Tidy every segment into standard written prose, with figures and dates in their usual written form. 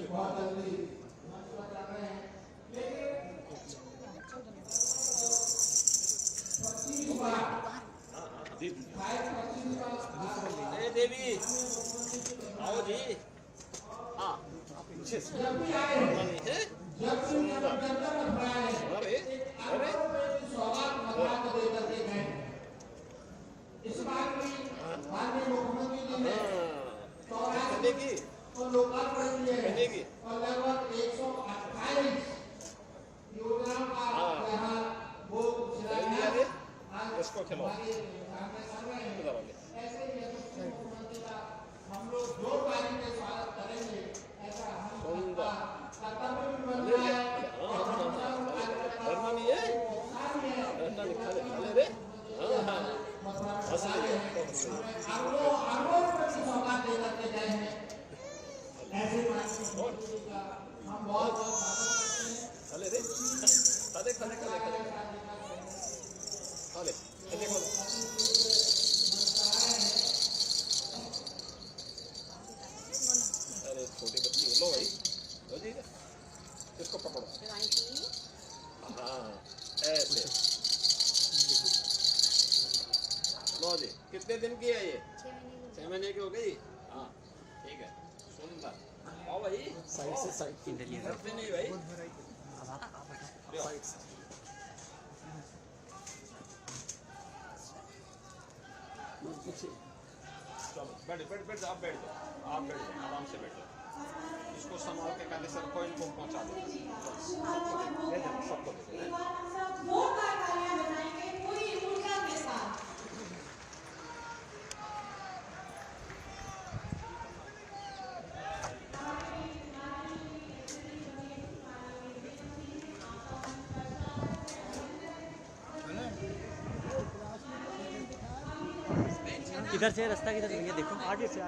बहुत जल्दी मंच पर चल रहे हैं, लेकिन 25 बार शायद 25 बार देवी आओ जी। हाँ जब भी आए, जब भी जनता घबराए, सौगात भगवान को दे करके गए। इस बार भी माननीय मुख्यमंत्री जी ने सौराष्ट्र को लोकार्पण किए हैं और लगभग 128 योजनाओं का यहाँ वो शिलान्यास आज हमारे सामने कर रहे हैं। ऐसे ही यशस्वी मुख्यमंत्री का हम लोग जोरदारी के स्वागत करेंगे, ऐसा हम सबका कर्तव्य भी बन रहा है और हम सब कार्यकर्ताओं को उत्साह भी है। सौगात दे करके गए हैं, ऐसे मुख्यमंत्री का हम बहुत बहुत स्वागत करते हैं। अरे छोटी बच्ची लो भाई, लो जी, इसको पकड़ो। हाँ ऐसे लो जी। कितने दिन की है ये? 6 महीने की हो गई। हाँ ठीक है, सुंदर। आओ भाई, साइड से साइड की से नहीं भाई, साइड से। चलो बैठ बैठ बैठ आप बैठ जाओ, आप बैठ जाओ, आराम से बैठ जाओ। इसको संभाल के कंधे सर को इनको पहुंचा दो, दे देना सबको दे देना। किधर से रास्ता किधर से? ये देखो आगे से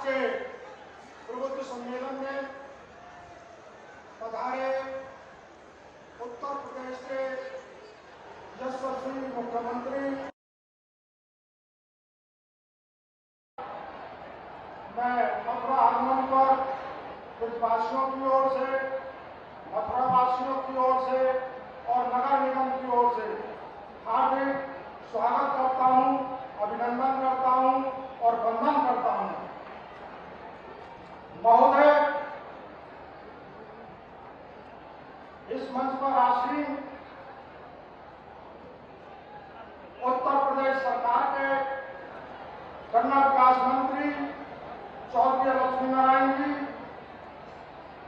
के प्रबुद्ध सम्मेलन में पधारे उत्तर प्रदेश के यशस्वी मुख्यमंत्री, मैं मथुरा आगमन पर ब्रजवासियों की ओर से, मथुरा वासियों की ओर से और नगर निगम की ओर से हार्दिक स्वागत करता हूं, अभिनंदन करता हूं और वंदन करता हूं। महोदय, इस मंच पर आसीन उत्तर प्रदेश सरकार के गन्ना विकास मंत्री चौधरी लक्ष्मी नारायण जी,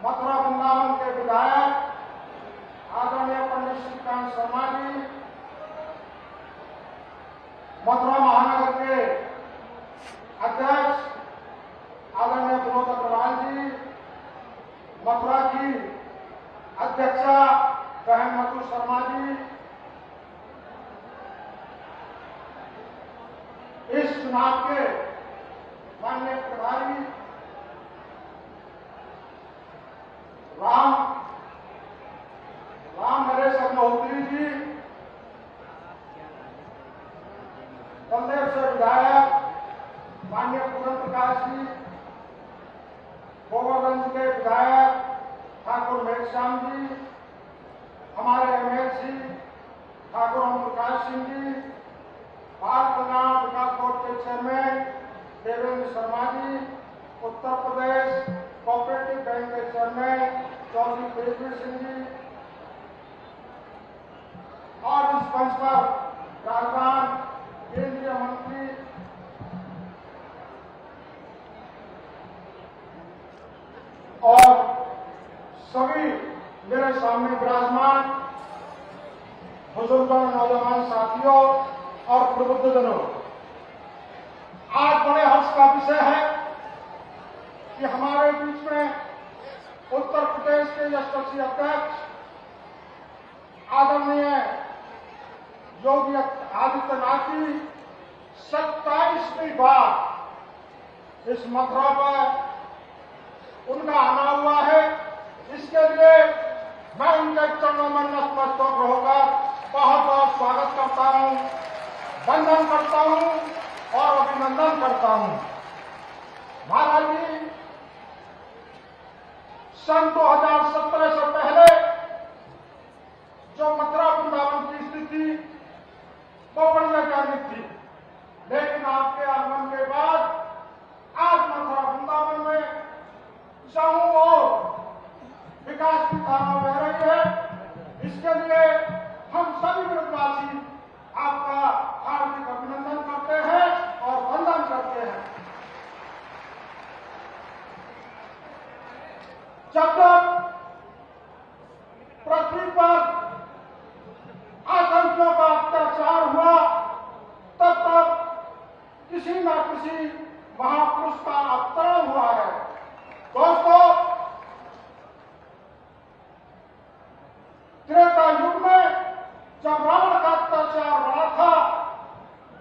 मथुरा वृंदावन के विधायक आदरणीय पंडित श्रीकांत शर्मा जी, मथुरा महानगर के अध्यक्ष आदरणीय विनोद अग्रवाल जी, मथुरा की अध्यक्षा बहन मधु शर्मा जी, इस चुनाव के माननीय प्रभारी राम नरेश अग्निहोत्री जी, बलदेव से विधायक माननीय पूरन प्रकाश जी, गोवर्धन के विधायक ठाकुर मेघश्याम जी, हमारे एमएलसी ठाकुर ओम प्रकाश सिंह जी, भारत कल्याण विकास बोर्ड के chairman Devendra Sharma ji, Uttar Pradesh cooperative bank के चेयरमैन चौधरी तेजवीर सिंह जी, और इस मंच पर राजधान केंद्रीय मंत्री और सभी मेरे सामने विराजमान बुजुर्गों, नौजवान साथियों और प्रबुद्धजनों, आज बड़े हर्ष का विषय है कि हमारे बीच में उत्तर प्रदेश के यशस्वी अध्यक्ष आदरणीय योगी आदित्यनाथ जी 27वीं बार इस मथुरा पर उनका आना हुआ है। इसके लिए मैं उनके चरणों में नतमस्तक होकर बहुत बहुत स्वागत करता हूं, वंदन करता हूं और अभिनंदन करता हूं। महाराज जी, सन 2017 से पहले जो मथुरा वृंदावन की स्थिति वो बड़ी अचानक थी, लेकिन आपके आगमन के बाद आज मथुरा वृंदावन में चारों ओर विकास की धारा बह रही है। इसके लिए हम सभी ब्रजवासी आपका हार्दिक अभिनंदन करते हैं और वंदन करते हैं। जब तक पृथ्वी पर आतंकियों का अत्याचार हुआ, तब तक किसी न किसी महापुरुष का अवतरण हुआ है। दोस्तों, त्रेता युग में जब रावण का अत्याचार बढ़ा था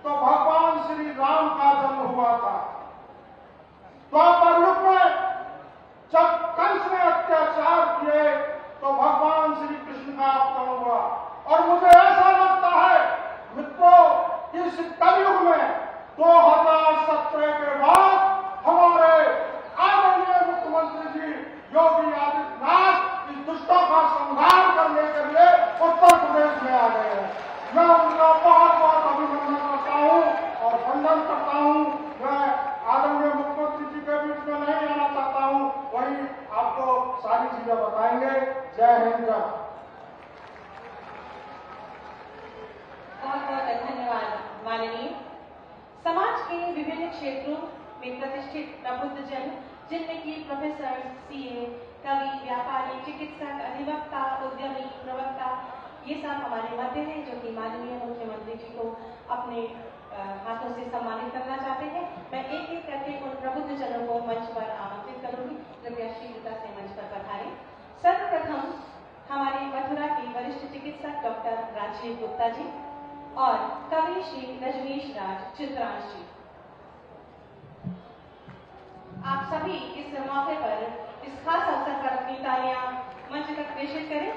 तो भगवान श्री राम का जन्म हुआ था। द्वापर युग में जब कंस ने अत्याचार किए तो भगवान श्री कृष्ण का अवतरण हुआ। और मुझे ऐसा लगता है मित्रों, इस कलयुग में 2017 के बाद हमारे आदरणीय मुख्यमंत्री जी योगी आदित्यनाथ इस दुष्टों का संहार करने के लिए उत्तर प्रदेश में आ गए हैं। मैं उनका बहुत बहुत अभिनंदन करता हूं और वंदन करता हूं। मैं आदरणीय मुख्यमंत्री जी के बीच में नहीं आना चाहता हूं, वही आपको सारी चीजें बताएंगे। जय हिंद। बहुत बहुत धन्यवाद माननीय। समाज के विभिन्न क्षेत्रों में प्रतिष्ठित प्रबुद्ध जन, जिनमें कि प्रोफेसर, सीए, कवि, व्यापारी, चिकित्सक, अधिवक्ता, उद्यमी, प्रवक्ता, ये सब हमारे मध्य हैं, जो कि माननीय मुख्यमंत्री जी को अपने हाथों से सम्मानित करना चाहते हैं। मैं एक एक करके उन प्रबुद्ध जनों को मंच पर आमंत्रित करूंगी। कृपया शीघ्रता से मंच पर पधारें। सर्वप्रथम हमारे मथुरा के वरिष्ठ चिकित्सक डॉक्टर राजीव गुप्ता जी और कवि श्री रजनीश राज चित्रांश जी। भी इस मौके पर, इस खास अवसर पर अपनी तालियां मंच तक प्रेषित करें।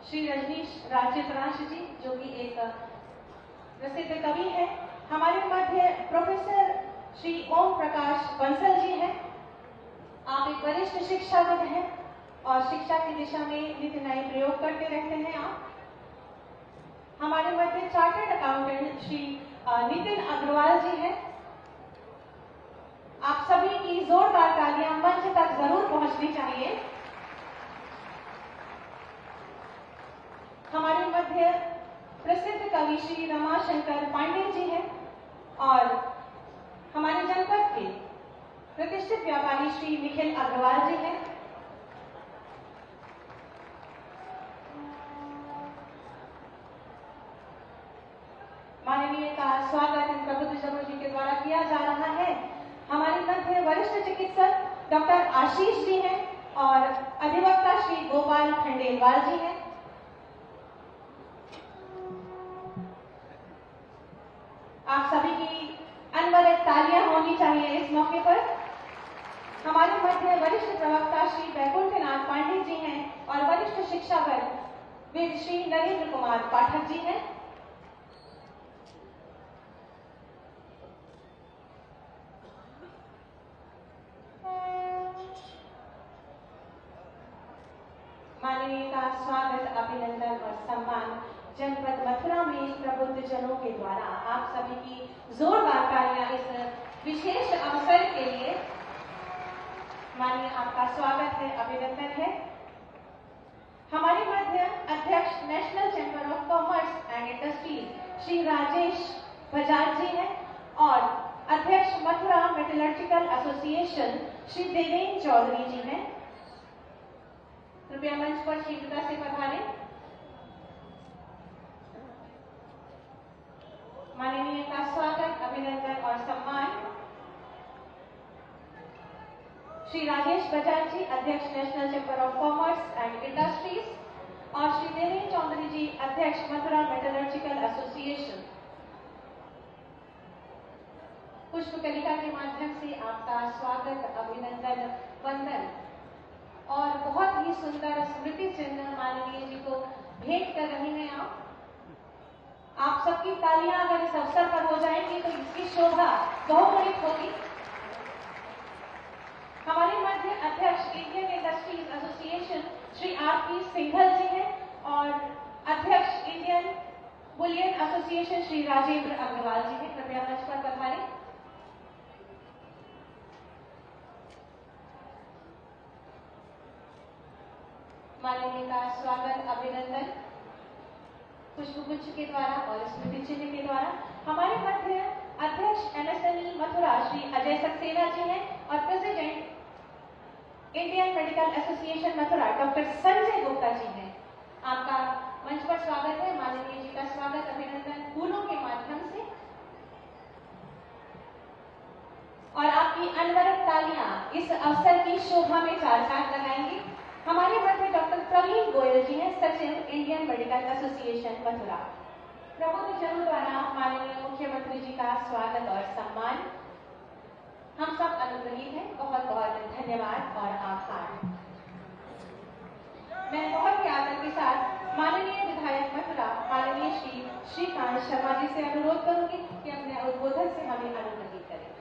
श्री रजनीश राज्यवंश जी, जो कि एक प्रसिद्ध कवि है, हमारे मध्य प्रोफेसर श्री ओम प्रकाश बंसल जी हैं। आप एक वरिष्ठ शिक्षाविद हैं और शिक्षा की दिशा में नित्य नए प्रयोग करते रहते हैं। आप हमारे मध्य चार्टर्ड अकाउंटेंट श्री नितिन अग्रवाल जी हैं। आप सभी की जोरदार तालियां मंच तक जरूर पहुंचनी चाहिए। हमारे मध्य प्रसिद्ध कवि श्री रमाशंकर पांडे जी हैं और हमारे जनपद के प्रतिष्ठित व्यापारी श्री निखिल अग्रवाल जी हैं। माननीय का स्वागत इन प्रबुद्धजनों जी के द्वारा किया जा रहा है। हमारे मध्य वरिष्ठ चिकित्सक डॉक्टर आशीष जी हैं और अधिवक्ता श्री गोपाल खंडेलवाल जी हैं। आप सभी की अनवरत तालियां होनी चाहिए इस मौके पर। हमारे मध्य वरिष्ठ प्रवक्ता श्री वैकुंठनाथ पांडे जी हैं और वरिष्ठ शिक्षाविद श्री नरेंद्र कुमार पाठक जी हैं। माननीय का स्वागत, अभिनंदन और सम्मान जनपद मथुरा में प्रबुद्ध जनों के द्वारा आप सभी की जोरदार तालियां इस विशेष अवसर के लिए। माननीय, आपका स्वागत है, अभिनंदन है। हमारे मध्य अध्यक्ष national chamber of commerce and industries Shri Rajesh Bajaj ji हैं और अध्यक्ष मथुरा मेटलर्जिकल एसोसिएशन श्री देवेंद्र चौधरी जी हैं। कृपया मंच पर शीघ्रता से पधारें। माननीय का स्वागत, अभिनंदन और सम्मान श्री राजेश बजाज जी, अध्यक्ष national chamber of commerce and industries और श्री देवेंद्र चौधरी जी, अध्यक्ष मथुरा मेटलर्जिकल एसोसिएशन। पुष्पकलिका के माध्यम से आपका स्वागत, अभिनंदन, वंदन और बहुत ही सुंदर स्मृति चिन्ह माननीय जी को भेंट कर रहे हैं। आप सबकी तालियां अगर इस अवसर पर हो जाएंगी तो इसकी शोभा बहुगुणित होगी। हमारे मध्य अध्यक्ष Indian industries association Shri R P. Singhal ji हैं और अध्यक्ष Indian bullion association Shri Rajendra Agarwal ji हैं। कृपया मंच पर पधारें। माननीय का स्वागत, अभिनंदन पुष्पगुच्छ के द्वारा और स्मृति चिन्ह के द्वारा। हमारे मध्य अध्यक्ष एमएसएमई मथुरा श्री अजय सक्सेना जी हैं और president Indian medical association Mathura doctor Sanjay Gupta ji हैं। आपका मंच पर स्वागत है। माननीय जी का स्वागत, अभिनंदन फूलों के माध्यम से और आपकी अनवरत तालियां इस अवसर की शोभा में चार चांद लगाएंगी। हमारे मध्य डॉक्टर प्रवीण गोयल जी हैं, सचिव इंडियन मेडिकल एसोसिएशन मथुरा। प्रबुद्ध जनों द्वारा माननीय मुख्यमंत्री जी का स्वागत और सम्मान। हम सब अनुग्रहित हैं। बहुत बहुत धन्यवाद और आभार। मैं बहुत ही आदर के साथ माननीय विधायक मथुरा माननीय श्री श्रीकांत शर्मा जी से अनुरोध करूंगी कि अपने उद्बोधन से हमें अनुग्रहित करें।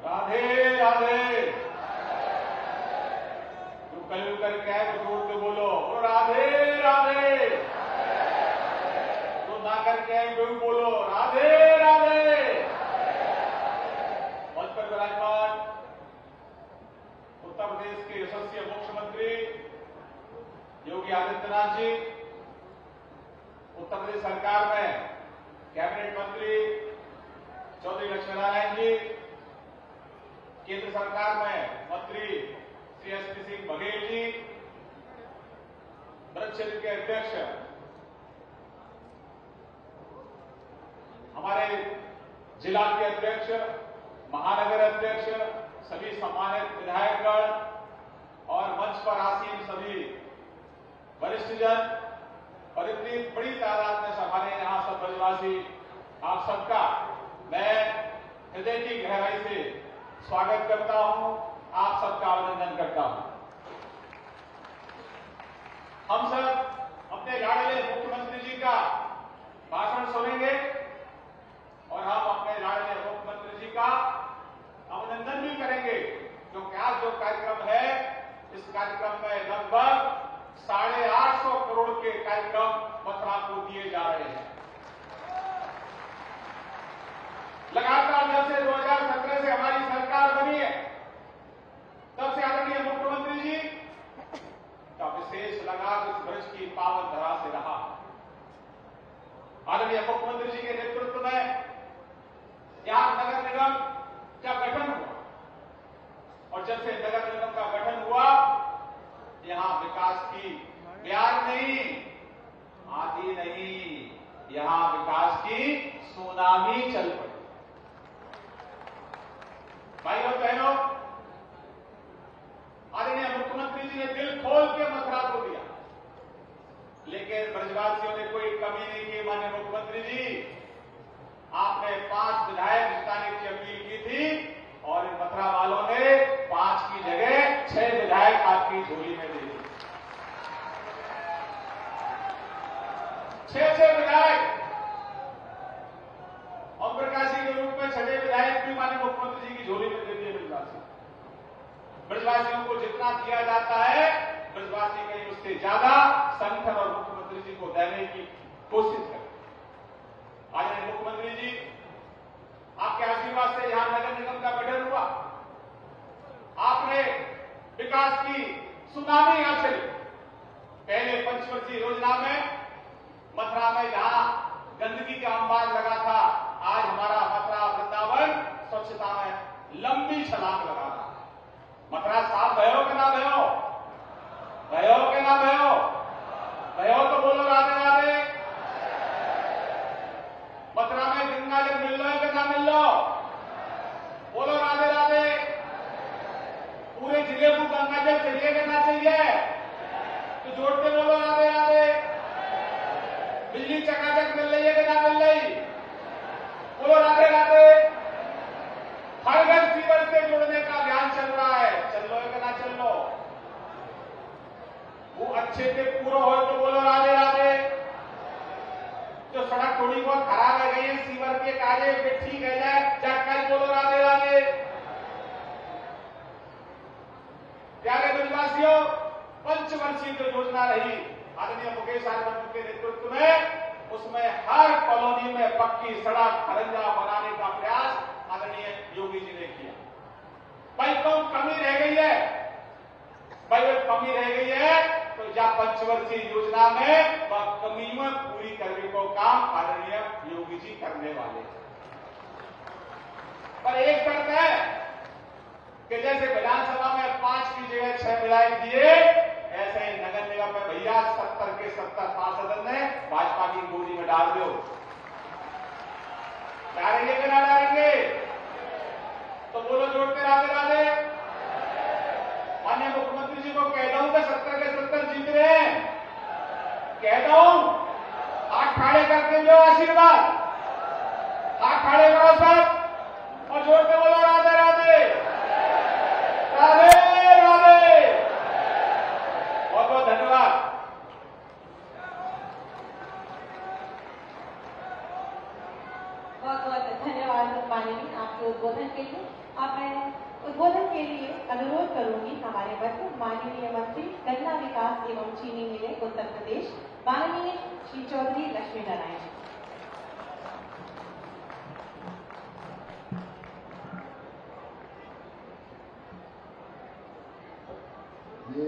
राधे राधे। तुम कल करके आए तो जोर से बोलो राधे राधे। तुम ना करके आए तो बोलो राधे राधे। मंच पर विराजमान उत्तर प्रदेश के यशस्वी मुख्यमंत्री योगी आदित्यनाथ जी, उत्तर प्रदेश सरकार में कैबिनेट मंत्री चौधरी लक्ष्मीनारायण जी, केंद्र सरकार में मंत्री श्री एस.पी. सिंह बघेल जी, ब्रज क्षेत्र के अध्यक्ष हमारे जिला के अध्यक्ष, महानगर अध्यक्ष, सभी सम्मानित विधायकगण और मंच पर आसीन सभी वरिष्ठजन और इतनी बड़ी तादाद में हमारे यहाँ सब ब्रजवासी, आप सबका मैं हृदय की गहराई से स्वागत करता हूं, आप सबका अभिनंदन करता हूं। हम सब अपने लाडले मुख्यमंत्री जी का भाषण सुनेंगे और हम अपने लाडले मुख्यमंत्री जी का अभिनंदन भी करेंगे, क्योंकि आज जो कार्यक्रम है, इस कार्यक्रम में लगभग 850 करोड़ के कार्यक्रम मथुरा को दिए जा रहे हैं। लगातार जब से 2017 से हमारी सरकार बनी है, तब से आदरणीय मुख्यमंत्री जी का विशेष लगाव इस ब्रज की पावन धरा से रहा। आदरणीय मुख्यमंत्री जी के नेतृत्व में यहां नगर निगम का गठन हुआ और जब से नगर निगम का गठन हुआ, यहां विकास की ब्यार नहीं, आधी नहीं, यहां विकास की सुनामी चल पड़ी। भाई और बहनों, आदरणीय मुख्यमंत्री जी ने दिल खोल के मथुरा को दिया, लेकिन ब्रजवासियों ने कोई कमी नहीं की। माननीय मुख्यमंत्री जी, आपने 5 विधायक जिताने की अपील की थी और इन मथुरा वालों ने 5 की जगह 6 विधायक आपकी झोली में दे दी। 6 विधायक ओम प्रकाश जी के रूप में 6 विधायक भी माननीय मुख्यमंत्री जी की झोली में दे दिए ब्रजवासी। ब्रजवासियों को जितना दिया जाता है, ब्रजवासी कहीं उससे ज्यादा संगठन और मुख्यमंत्री जी को देने की कोशिश करें। आदरणीय मुख्यमंत्री जी, आपके आशीर्वाद से यहां नगर निगम का गठन हुआ, आपने विकास की सुनामी यहां चली। पहले पंचवर्षीय योजना में मथुरा में जहां गंदगी का अंबार लगा था, आज हमारा मथुरा वृंदावन स्वच्छता में लंबी छलांग लगा रहा है। मथुरा साफ भयो के ना भयो, भयो के ना भयो, भयो तो बोलो राधे राधे। मथुरा में गंगा जल मिल लो है कि ना मिल लो, बोलो राधे राधे। पूरे जिले को गंगा जल चाहिए कि ना चाहिए, तो जोड़ते बोलो राधे राधे। बिजली चकाचक मिल रही है कि ना मिल रही, बोलो राधे राधे। हर घर सीवर से जोड़ने का अभियान चल रहा है, चल लो है कि ना चल लो। वो अच्छे से पूरा हो तो बोलो राधे राधे। जो सड़क थोड़ी बहुत खराब है गई है, सीवर के कार्य ठीक है जाए, जाकर बोलो राधे राधे। प्यारे ब्रजवासियों, पंचवर्षीय जो योजना रही आदरणीय मुकेश आर्यवंश के नेतृत्व में, उसमें हर कॉलोनी में पक्की सड़क खरंजा बनाने का प्रयास आदरणीय योगी जी ने किया। भाई कौन कमी रह गई है, भाई वो कमी रह गई है तो या पंचवर्षीय योजना में वह कमियों पूरी करने को काम आदरणीय योगी जी करने वाले हैं। पर एक शर्त है कि जैसे विधानसभा में 5 की जगह 6 विधायक दिए, ऐसे नगर निगम में भैया 70 के 70 पार्षद ने भाजपा की गोदी में डाल दो। डालेंगे कि ना डालेंगे, तो बोलो जोड़ते राधे राधे। माननीय मुख्यमंत्री जी को कह दूं कि 70 के 70 जीत रहे हैं, कह दूं, हाथ खड़े करके दो आशीर्वाद, हाथ खड़े करो सब और जोड़ते बोलो राधे राधे राधे राधे। बहुत बहुत धन्यवाद। बहुत बहुत धन्यवाद माननीय आपके उद्बोधन के लिए। अब मैं उद्बोधन के लिए अनुरोध करूंगी हमारे वर्ग माननीय मंत्री गन्ना विकास एवं चीनी मिले उत्तर प्रदेश माननीय श्री चौधरी लक्ष्मी नारायण। ये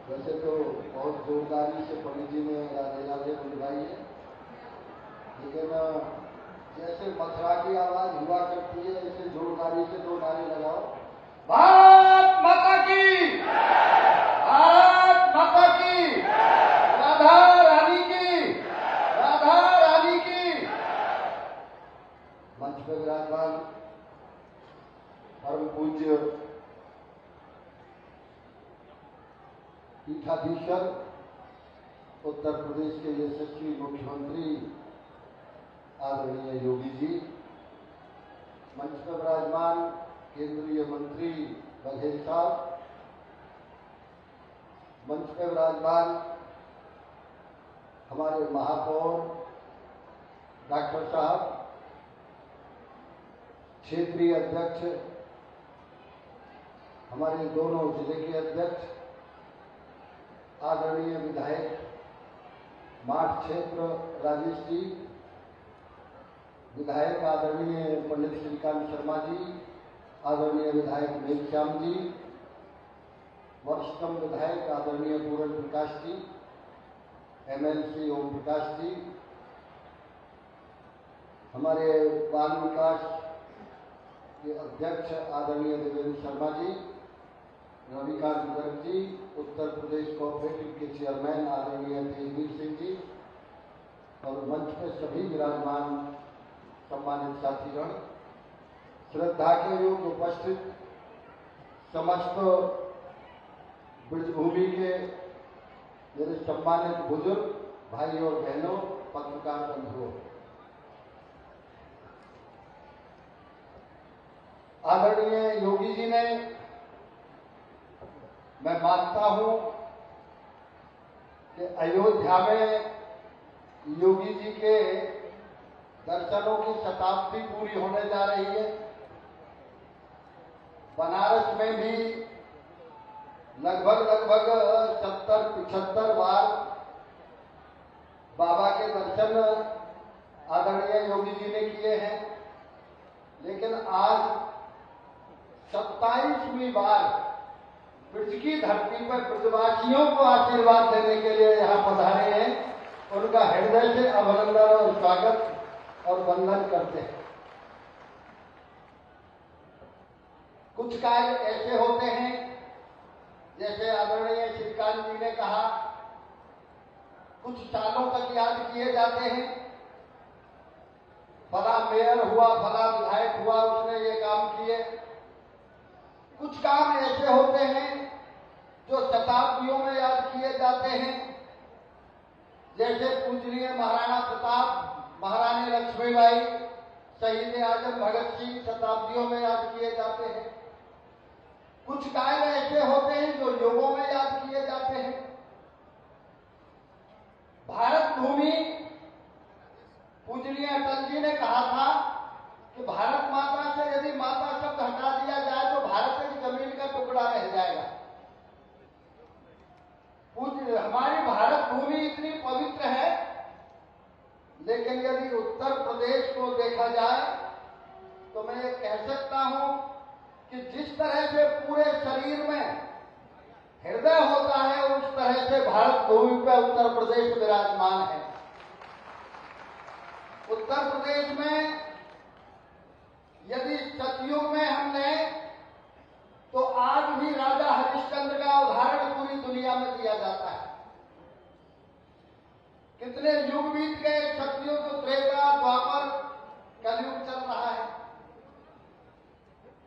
वैसे तो बहुत जोरदारी से पंडित जी ने राधे राधे बुलवाई है, लेकिन जैसे मथुरा की आवाज हुआ करती है, ऐसे जोरदारी से 2 नारे लगाओ। भारत माता की, भारत माता की, राधा रानी की, राधा रानी की। मंच पर विराजमान परम पूज्य पीठाधीश्वर, उत्तर प्रदेश के यशस्वी मुख्यमंत्री आदरणीय योगी जी, मंच पर विराजमान केंद्रीय मंत्री बघेल साहब, मंच पर विराजमान हमारे महापौर डॉक्टर साहब, क्षेत्रीय अध्यक्ष, हमारे दोनों जिले के अध्यक्ष, आदरणीय विधायक माठ क्षेत्र राजेश जी, विधायक आदरणीय पंडित श्रीकांत शर्मा जी, आदरणीय विधायक मेघश्याम जी, वरिष्ठतम विधायक आदरणीय पूरन प्रकाश जी, एमएलसी ओम प्रकाश जी, हमारे बाल विकास के अध्यक्ष आदरणीय देवेंद्र शर्मा जी, रविकांत गर्ग जी, उत्तर प्रदेश कोऑपरेटिव के चेयरमैन आदरणीय तेजवीर सिंह जी और मंच पर सभी विराजमान सम्मानित साथीगण, श्रद्धा के योग उपस्थित समस्त ब्रजभूमि के मेरे सम्मानित बुजुर्ग भाई और बहनों, पत्रकार बंधुओं, आदरणीय योगी जी ने, मैं मानता हूं कि अयोध्या में योगी जी के दर्शनों की शताब्दी पूरी होने जा रही है। बनारस में भी लगभग 70-75 बार बाबा के दर्शन आदरणीय योगी जी ने किए हैं, लेकिन आज 27वीं बार ब्रज की धरती पर ब्रजवासियों को आशीर्वाद देने के लिए यहाँ पधारे हैं। उनका हृदय से अभिनंदन और स्वागत और वंदन करते हैं। कुछ कार्य ऐसे होते हैं, जैसे आदरणीय श्रीकांत जी ने कहा, कुछ सालों तक याद किए जाते हैं। फला मेयर हुआ, फला विधायक हुआ, उसने ये काम किए। कुछ काम ऐसे होते हैं जो शताब्दियों में याद किए जाते हैं, जैसे पूजनीय महाराणा प्रताप, महारानी लक्ष्मीबाई, शहीद आजम भगत सिंह शताब्दियों में याद किए जाते हैं। कुछ कार्य ऐसे होते हैं जो युगों में याद किए जाते हैं। भारत भूमि, पूजनीय अटल जी ने कहा था कि भारत माता से यदि माता शब्द हटा दिया जाए तो भारत की जमीन का टुकड़ा रह जाएगा। हमारी भारत भूमि इतनी पवित्र है, लेकिन यदि उत्तर प्रदेश को देखा जाए तो मैं ये कह सकता हूं कि जिस तरह से पूरे शरीर में हृदय होता है, उस तरह से भारत भूमि पर उत्तर प्रदेश विराजमान है। उत्तर प्रदेश में यदि सतयुग में हम लें तो आज भी राजा हरिश्चंद्र का उदाहरण पूरी दुनिया में दिया जाता है। कितने युग बीत गए, सतयुग, त्रेता, द्वापर, कलयुग चल रहा है।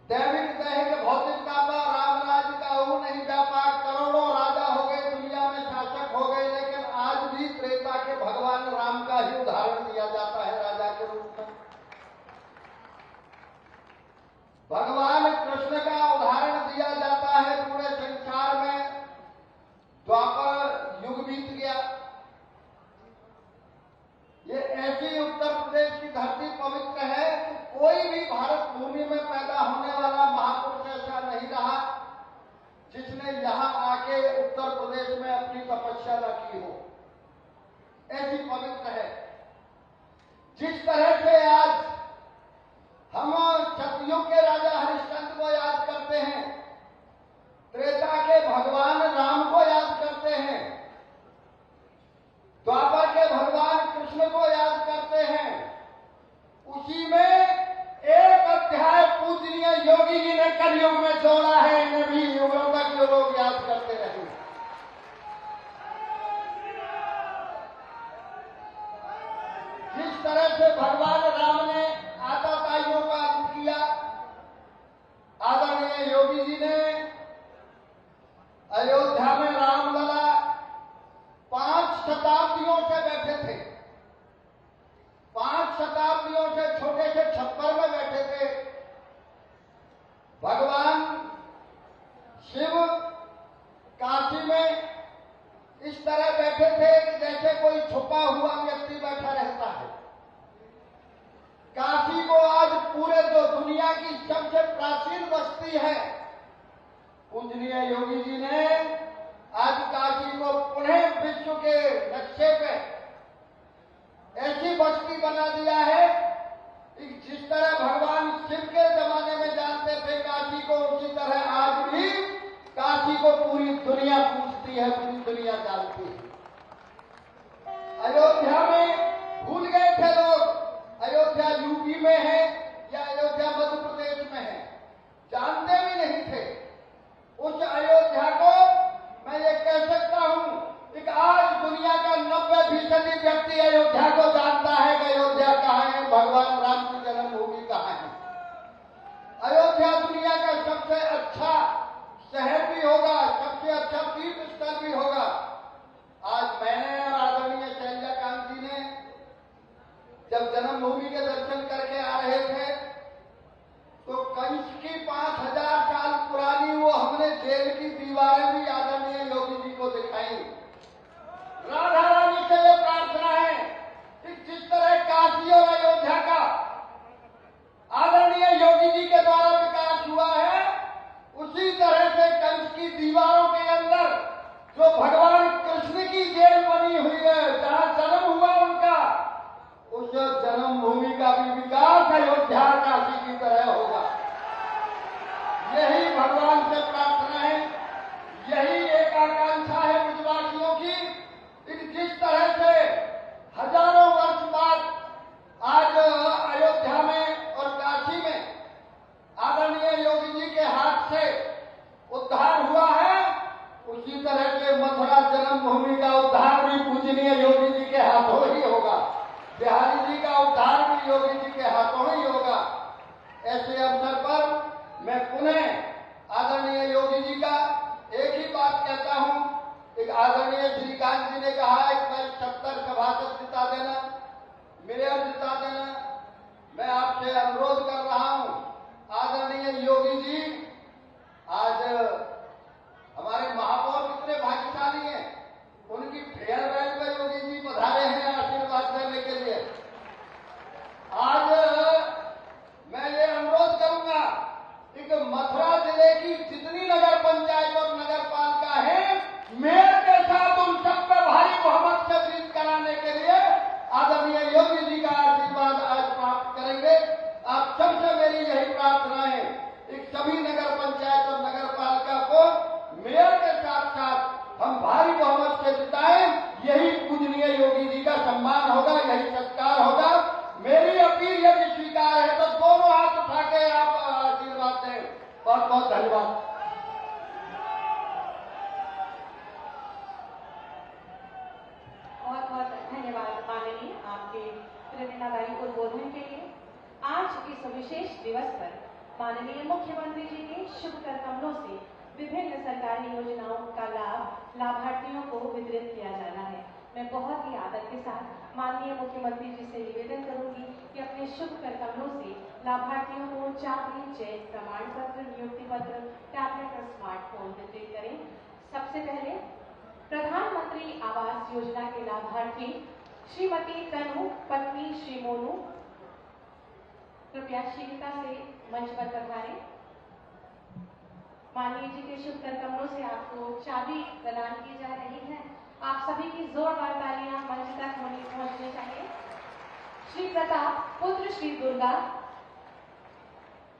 दैविक दैहिक भौतिकता पर राम राज्य का ऊ नहीं व्यापार, करोड़ों राजा हो गए, दुनिया में शासक हो गए, लेकिन आज भी त्रेता के भगवान राम का ही उदाहरण दिया जाता है राजा के रूप में। भगवान कृष्ण का उदाहरण दिया जाता है पूरे संसार में। द्वापर युग बीत गया। ये ऐसी उत्तर प्रदेश की धरती पवित्र है कि कोई भी भारत भूमि में पैदा होने वाला महापुरुष ऐसा नहीं रहा जिसने यहां आके उत्तर प्रदेश में अपनी तपस्या न की हो। ऐसी पवित्र है। जिस तरह से आज हम सतयुग के राजा हरिश्चंद्र को याद करते हैं, त्रेता के भगवान राम को याद करते हैं, द्वापर के भगवान कृष्ण को याद करते हैं, उसी में एक अध्याय पूजनीय योगी जी ने कलयुग में जोड़ा है। इन्हें भी युगों तक जो लोग याद करते रहे। जिस तरह से भगवान राम ने आताताइयों का अंत किया, आदरणीय योगी जी ने अयोध्या में रामलला शताब्दियों से बैठे थे, 5 शताब्दियों से छोटे से छप्पर में बैठे थे। भगवान शिव काशी में इस तरह बैठे थे कि जैसे कोई छुपा हुआ व्यक्ति बैठा रहता है। काशी को आज पूरे जो दुनिया की सबसे प्राचीन बस्ती है, पूजनीय योगी जी ने आज काशी को पुनः विश्व के नक्शे पे ऐसी बस्ती बना दिया है कि जिस तरह भगवान शिव के जमाने में जानते थे काशी को, उसी तरह आज भी काशी को पूरी दुनिया पूजती है, पूरी दुनिया जानती है। अयोध्या में भूल गए थे लोग, अयोध्या यूपी में है या अयोध्या मध्य प्रदेश में है, जानते भी नहीं थे। उस अयोध्या को मैं ये कह सकता हूं कि आज दुनिया का 90% व्यक्ति अयोध्या को जानता है कि अयोध्या कहाँ है, भगवान राम की जन्मभूमि कहाँ है। अयोध्या दुनिया का सबसे अच्छा शहर भी होगा, सबसे अच्छा तीर्थ स्थल भी होगा। आज मैंने और आदरणीय शैलजाकांत जी ने जब जन्मभूमि के दर्शन करके आ रहे थे तो कंस की 5000 साल पुरानी वो हमने जेल की दीवारें भी आदरणीय योगी जी को दिखाई। राधा रानी से वो प्रार्थना है कि जिस तरह काशी और अयोध्या का आदरणीय योगी जी के द्वारा विकास हुआ है, उसी तरह से कंस की दीवारों के अंदर जो भगवान कृष्ण की जेल बनी हुई है, जहां जन्म हुआ उनका, उस जन्मभूमि का भी विकास अयोध्या काशी की तरह होगा। यही भगवान से प्रार्थना है, यही एक आकांक्षा है ब्रजवासियों की कि जिस तरह से हजारों वर्ष बाद आज अयोध्या में और काशी में आदरणीय योगी जी के हाथ से उद्धार हुआ है, उसी तरह से मथुरा जन्मभूमि का उद्धार भी पूजनीय योगी जी के हाथों ही होगा। बिहारी जी का उद्धार भी योगी जी के हाथों ही होगा। ऐसे अवसर पर मैं पुनः आदरणीय योगी जी का एक ही बात कहता हूं कि आदरणीय श्रीकांत जी ने कहा है कि मैं 70 सभासद जिता देना, मेयर जिता देना। मैं आपसे अनुरोध कर रहा हूं, आदरणीय योगी जी, आज हमारे महापौर कितने भाग्यशाली हैं, उनकी फेयरवेल में योगी जी पधारे हैं आशीर्वाद देने के लिए। आज मैं ये अनुरोध करूंगा कि मथुरा जिले की जितनी नगर पंचायत और नगर पालिका है, मेयर के साथ उन सब पे भारी बहुमत से जीत कराने के लिए आदरणीय योगी जी का आशीर्वाद आज प्राप्त करेंगे। आप सबसे मेरी यही प्रार्थना है कि सभी नगर पंचायत और नगर पालिका को मेयर के साथ साथ हम भारी बहुमत से जिताएं। यही पूजनीय योगी जी का सम्मान होगा, यही सत्कार होगा। मेरी अपील यदि स्वीकार है तो दोनों हाथ उठा के आप आशीर्वाद दें। बहुत बहुत धन्यवाद। बहुत बहुत धन्यवाद माननीय, आपके प्रेरणादायी उद्बोधन के लिए। आज इस विशेष दिवस पर माननीय मुख्यमंत्री जी के शुभ कर कमलों से विभिन्न सरकारी योजनाओं का लाभ लाभार्थियों को वितरित किया जाना है। मैं बहुत ही आदर के साथ माननीय मुख्यमंत्री जी से निवेदन करूंगी कि अपने शुभ कर कमलों से लाभार्थियों को चाबी, चेक, प्रमाण पत्र, नियुक्ति पत्र, टैबलेट और स्मार्टफोन वितरित करें। सबसे पहले प्रधानमंत्री आवास योजना के लाभार्थी श्रीमती तनु, पत्नी श्री मोनू, कृपया शीघ्रता से मंच पर पधारें। माननीय जी के शुभ कर कमलों से आपको चाबी प्रदान की जा रही है। आप सभी की जोरदार तालियां मंच तक पहुंचनी चाहिए। श्री प्रताप, पुत्र श्री दुर्गा,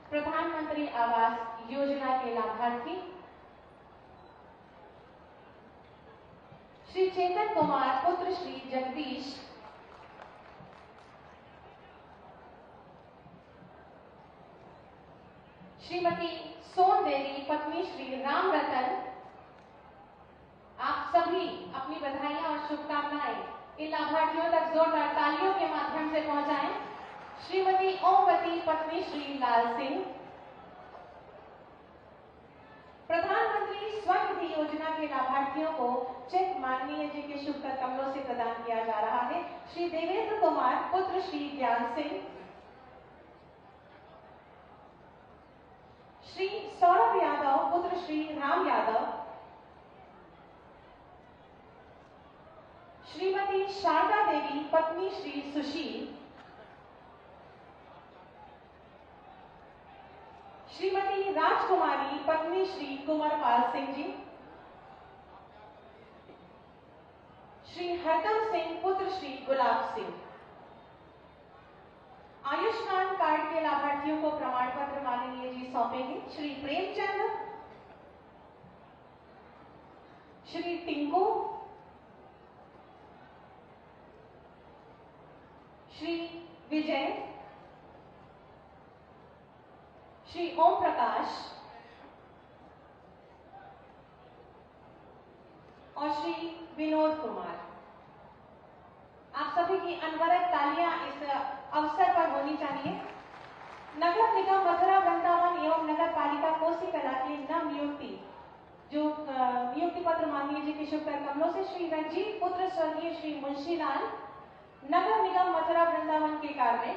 प्रधानमंत्री आवास योजना के लाभार्थी। श्री चेतन कुमार, पुत्र श्री जगदीश, श्रीमती सोन देवी, पत्नी श्री राम रतन। आप सभी अपनी बधाइयां और शुभकामनाएं इन लाभार्थियों तक जोरदार तालियों के माध्यम से पहुंचाएं। श्रीमती ओमवती, पत्नी श्री लाल सिंह। प्रधानमंत्री स्वनिधि योजना के लाभार्थियों को चेक माननीय जी के शुभ कर कमलों से प्रदान किया जा रहा है। श्री देवेंद्र कुमार पुत्र श्री ज्ञान सिंह, श्री सौरभ यादव पुत्र श्री राम यादव, श्रीमती शारदा देवी पत्नी श्री सुशील, श्रीमती राजकुमारी पत्नी श्री कुंवरपाल सिंह जी, श्री हरदम सिंह पुत्र श्री गुलाब सिंह। आयुष्मान कार्ड के लाभार्थियों को प्रमाण पत्र माननीय जी सौंपेंगे। श्री प्रेमचंद, श्री टिंकू, श्री विजय, श्री ओम प्रकाश और श्री विनोद कुमार। आप सभी की अनवरत तालियां इस अवसर पर होनी चाहिए। नगर निगम मथुरा वृंदावन एवं नगर पालिका कोसी कला की नव नियुक्ति जो नियुक्ति पत्र माननीय जी के शुभ कर कमलों से श्री रंजीत पुत्र स्वर्गीय श्री मुंशीलाल नगर निगम मथुरा वृंदावन के कार्य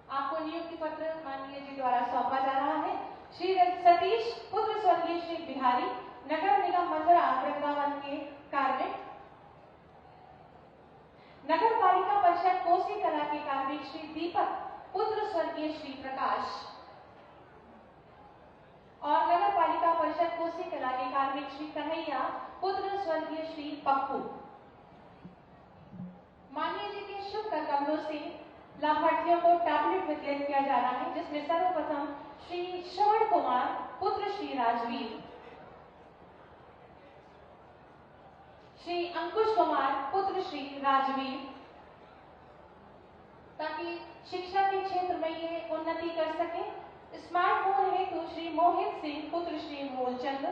आपको नियुक्ति पत्र माननीय जी द्वारा सौंपा जा रहा है। श्री सतीश पुत्र स्वर्गीय श्री बिहारी नगर निगम मथुरा वृंदावन के कार्य, नगर पालिका परिषद कोसी कला के कार्मिक श्री दीपक पुत्र स्वर्गीय श्री प्रकाश और नगर पालिका परिषद कोसी कला के कार्मिक श्री कन्हैया पुत्र स्वर्गीय श्री पप्पू। माननीय जी के शुभ कर कमलों से लाभार्थियों को टैबलेट वितरित किया जा रहा है, जिसमें सर्वप्रथम श्री श्रवण कुमार पुत्र श्री राजवीर, श्री अंकुश कुमार पुत्र श्री राजवीर, ताकि शिक्षा के क्षेत्र में ये उन्नति कर सके। स्मार्टफोन हेतु श्री मोहित सिंह पुत्र श्री मूलचंद,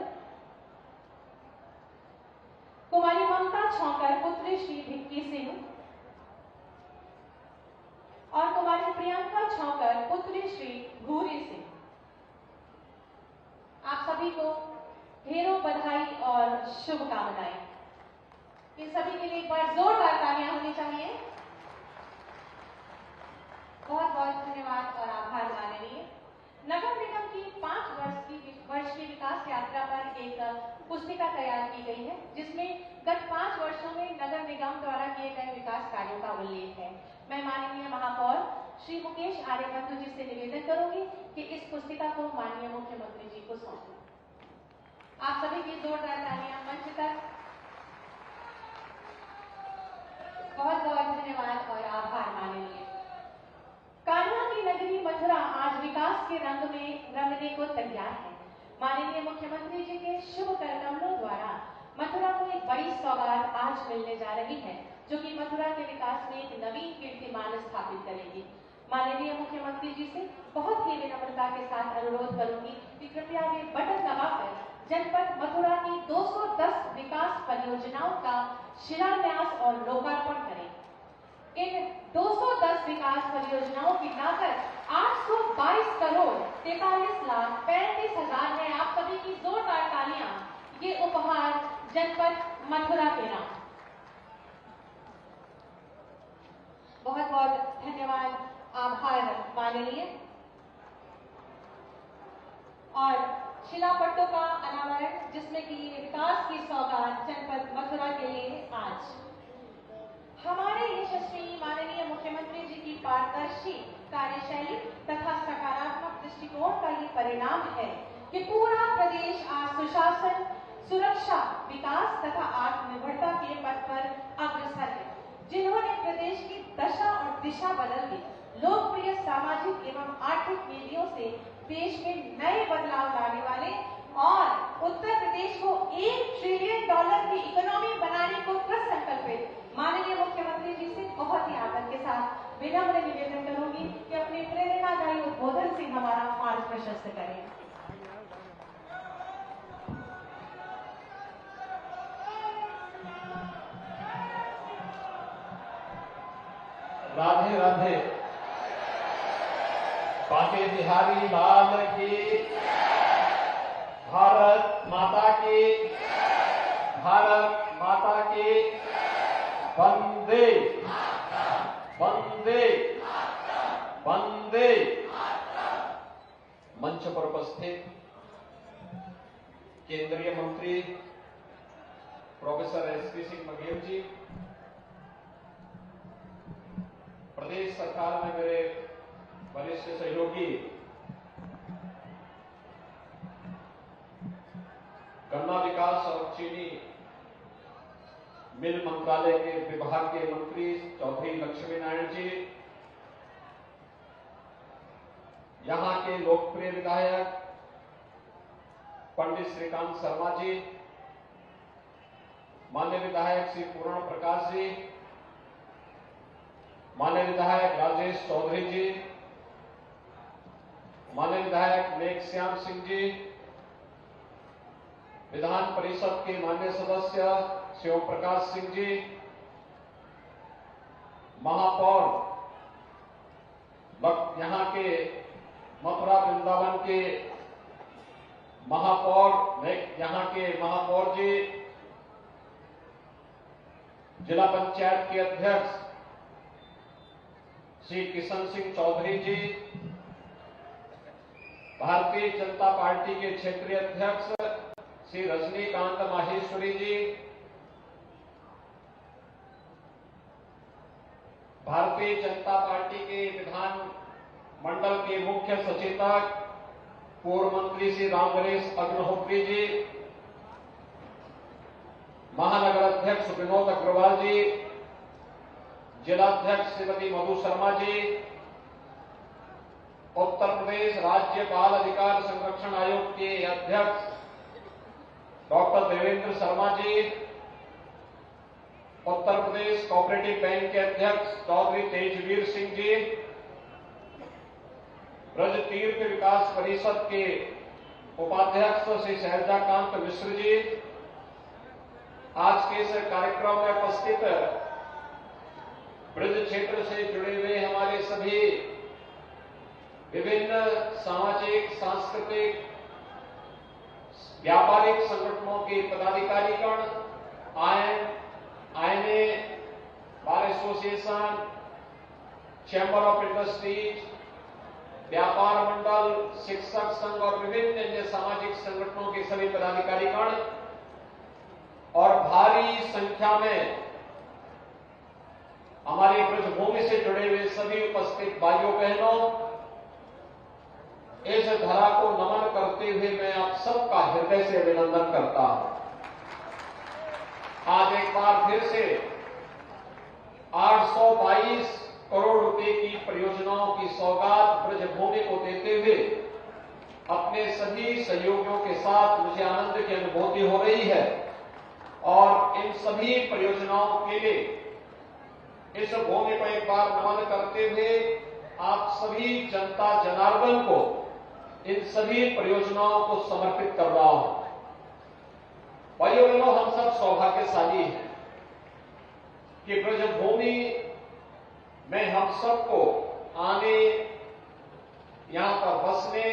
कुमारी ममता छौकर पुत्री श्री भिक्की सिंह और कुमारी प्रियंका छौकर पुत्री श्री भूरी सिंह। आप सभी को ढेरों बधाई और शुभकामनाएं। इन सभी के लिए एक बार जोरदार तालियां होनी चाहिए। बहुत बहुत धन्यवाद और आभार माननीय। नगर निगम की 5 वर्ष की विकास यात्रा पर एक पुस्तिका तैयार की गई है, जिसमें गत 5 वर्षों में नगर निगम द्वारा किए गए विकास कार्यों का उल्लेख है। मैं माननीय महापौर श्री मुकेश आर्यबंधु जी से निवेदन करूंगी कि इस पुस्तिका को माननीय मुख्यमंत्री जी को सौंपें। आप सभी की जोरदार तालियां मंच तक। बहुत बहुत धन्यवाद और आभार माननीय। कान्हा की नगरी मथुरा आज विकास के रंग में रंगने को तैयार है। माननीय मुख्यमंत्री जी के शुभ कर कमलों द्वारा मथुरा को एक बड़ी सौगात आज मिलने जा रही है, जो कि मथुरा के विकास में एक नवीन कीर्तिमान स्थापित करेगी। माननीय मुख्यमंत्री जी से बहुत ही विनम्रता के साथ अनुरोध करूंगी कि कृपया ये बटन दबाकर जनपद मथुरा की 210 विकास परियोजनाओं का शिलान्यास और लोकार्पण करें। इन 210 विकास परियोजनाओं की लागत 822 करोड़ 43,35,000 है। आप सभी की जोरदार तालियां ये उपहार जनपद मथुरा के नाम। बहुत बहुत धन्यवाद, आभार माननीय। और शिलापट्टों का अनावरण, जिसमें कि विकास की सौगात जनपद मथुरा के लिए आज हमारे यशस्वी माननीय मुख्यमंत्री जी की पारदर्शी कार्यशैली तथा सकारात्मक दृष्टिकोण का ये परिणाम है कि पूरा प्रदेश आज सुशासन, सुरक्षा, विकास तथा आत्मनिर्भरता के पथ पर अग्रसर है। जिन्होंने प्रदेश की दशा और दिशा बदल दी, लोकप्रिय सामाजिक एवं आर्थिक नीतियों से देश में नए बदलाव लाने वाले और उत्तर प्रदेश को $1 ट्रिलियन की इकोनॉमी बनाने को कृत संकल्पित माननीय मुख्यमंत्री जी से बहुत ही आदर के साथ विनम्र निवेदन करूंगी कि अपने प्रेरणादायी उद्बोधन से हमारा मार्ग प्रशस्त करें। राधे राधे। बांके बिहारी लाल की, केंद्रीय मंत्री प्रोफेसर एसपी सिंह बघेल जी, प्रदेश सरकार में मेरे वरिष्ठ सहयोगी गन्ना विकास और चीनी मिल मंत्रालय के विभाग के मंत्री चौधरी लक्ष्मी नारायण जी, यहां के लोकप्रिय विधायक पंडित श्रीकांत शर्मा जी, माननीय विधायक श्री पूर्ण प्रकाश जी, माननीय विधायक राजेश चौधरी जी, माननीय विधायक मेघश्याम सिंह जी, विधान परिषद के माननीय सदस्य शिव प्रकाश सिंह जी, महापौर यहां के मथुरा वृंदावन के महापौर, यहां के महापौर जी, जिला पंचायत के अध्यक्ष श्री किशन सिंह चौधरी जी, भारतीय जनता पार्टी के क्षेत्रीय अध्यक्ष श्री रजनीकांत माहेश्वरी जी, भारतीय जनता पार्टी के विधान मंडल के मुख्य सचेतक पूर्व मंत्री श्री रामगणेश अग्निहोत्री जी, महानगर अध्यक्ष विनोद अग्रवाल जी, जिलाध्यक्ष श्रीमती मधु शर्मा जी, उत्तर प्रदेश राज्य बाल अधिकार संरक्षण आयोग के अध्यक्ष doctor Devendra Sharma ji, Uttar Pradesh cooperative bank के अध्यक्ष चौधरी तेजवीर सिंह जी, ब्रज तीर्थ विकास परिषद के उपाध्यक्ष श्री शैलजाकांत मिश्र जी, आज के इस कार्यक्रम में उपस्थित ब्रज क्षेत्र से जुड़े हुए हमारे सभी विभिन्न सामाजिक, सांस्कृतिक, व्यापारिक संगठनों के पदाधिकारीगण, INA, bar association, chamber of industries, व्यापार मंडल, शिक्षक संघ और विभिन्न अन्य सामाजिक संगठनों के सभी पदाधिकारीगण और भारी संख्या में हमारे ब्रजभूमि से जुड़े हुए सभी उपस्थित भाइयों बहनों, इस धरा को नमन करते हुए मैं आप सबका हृदय से अभिनंदन करता हूं। आज एक बार फिर से 822 करोड़ रुपए की परियोजनाओं की सौगात ब्रजभूमि को देते हुए अपने सभी सहयोगियों के साथ मुझे आनंद की अनुभूति हो रही है और इन सभी परियोजनाओं के लिए इस भूमि को एक बार नमन करते हुए आप सभी जनता जनार्दन को इन सभी परियोजनाओं को समर्पित कर रहा हूं। भाइयों बहनों, हम सब सौभाग्यशाली हैं कि ब्रजभूमि में हम सबको आने, यहां पर बसने,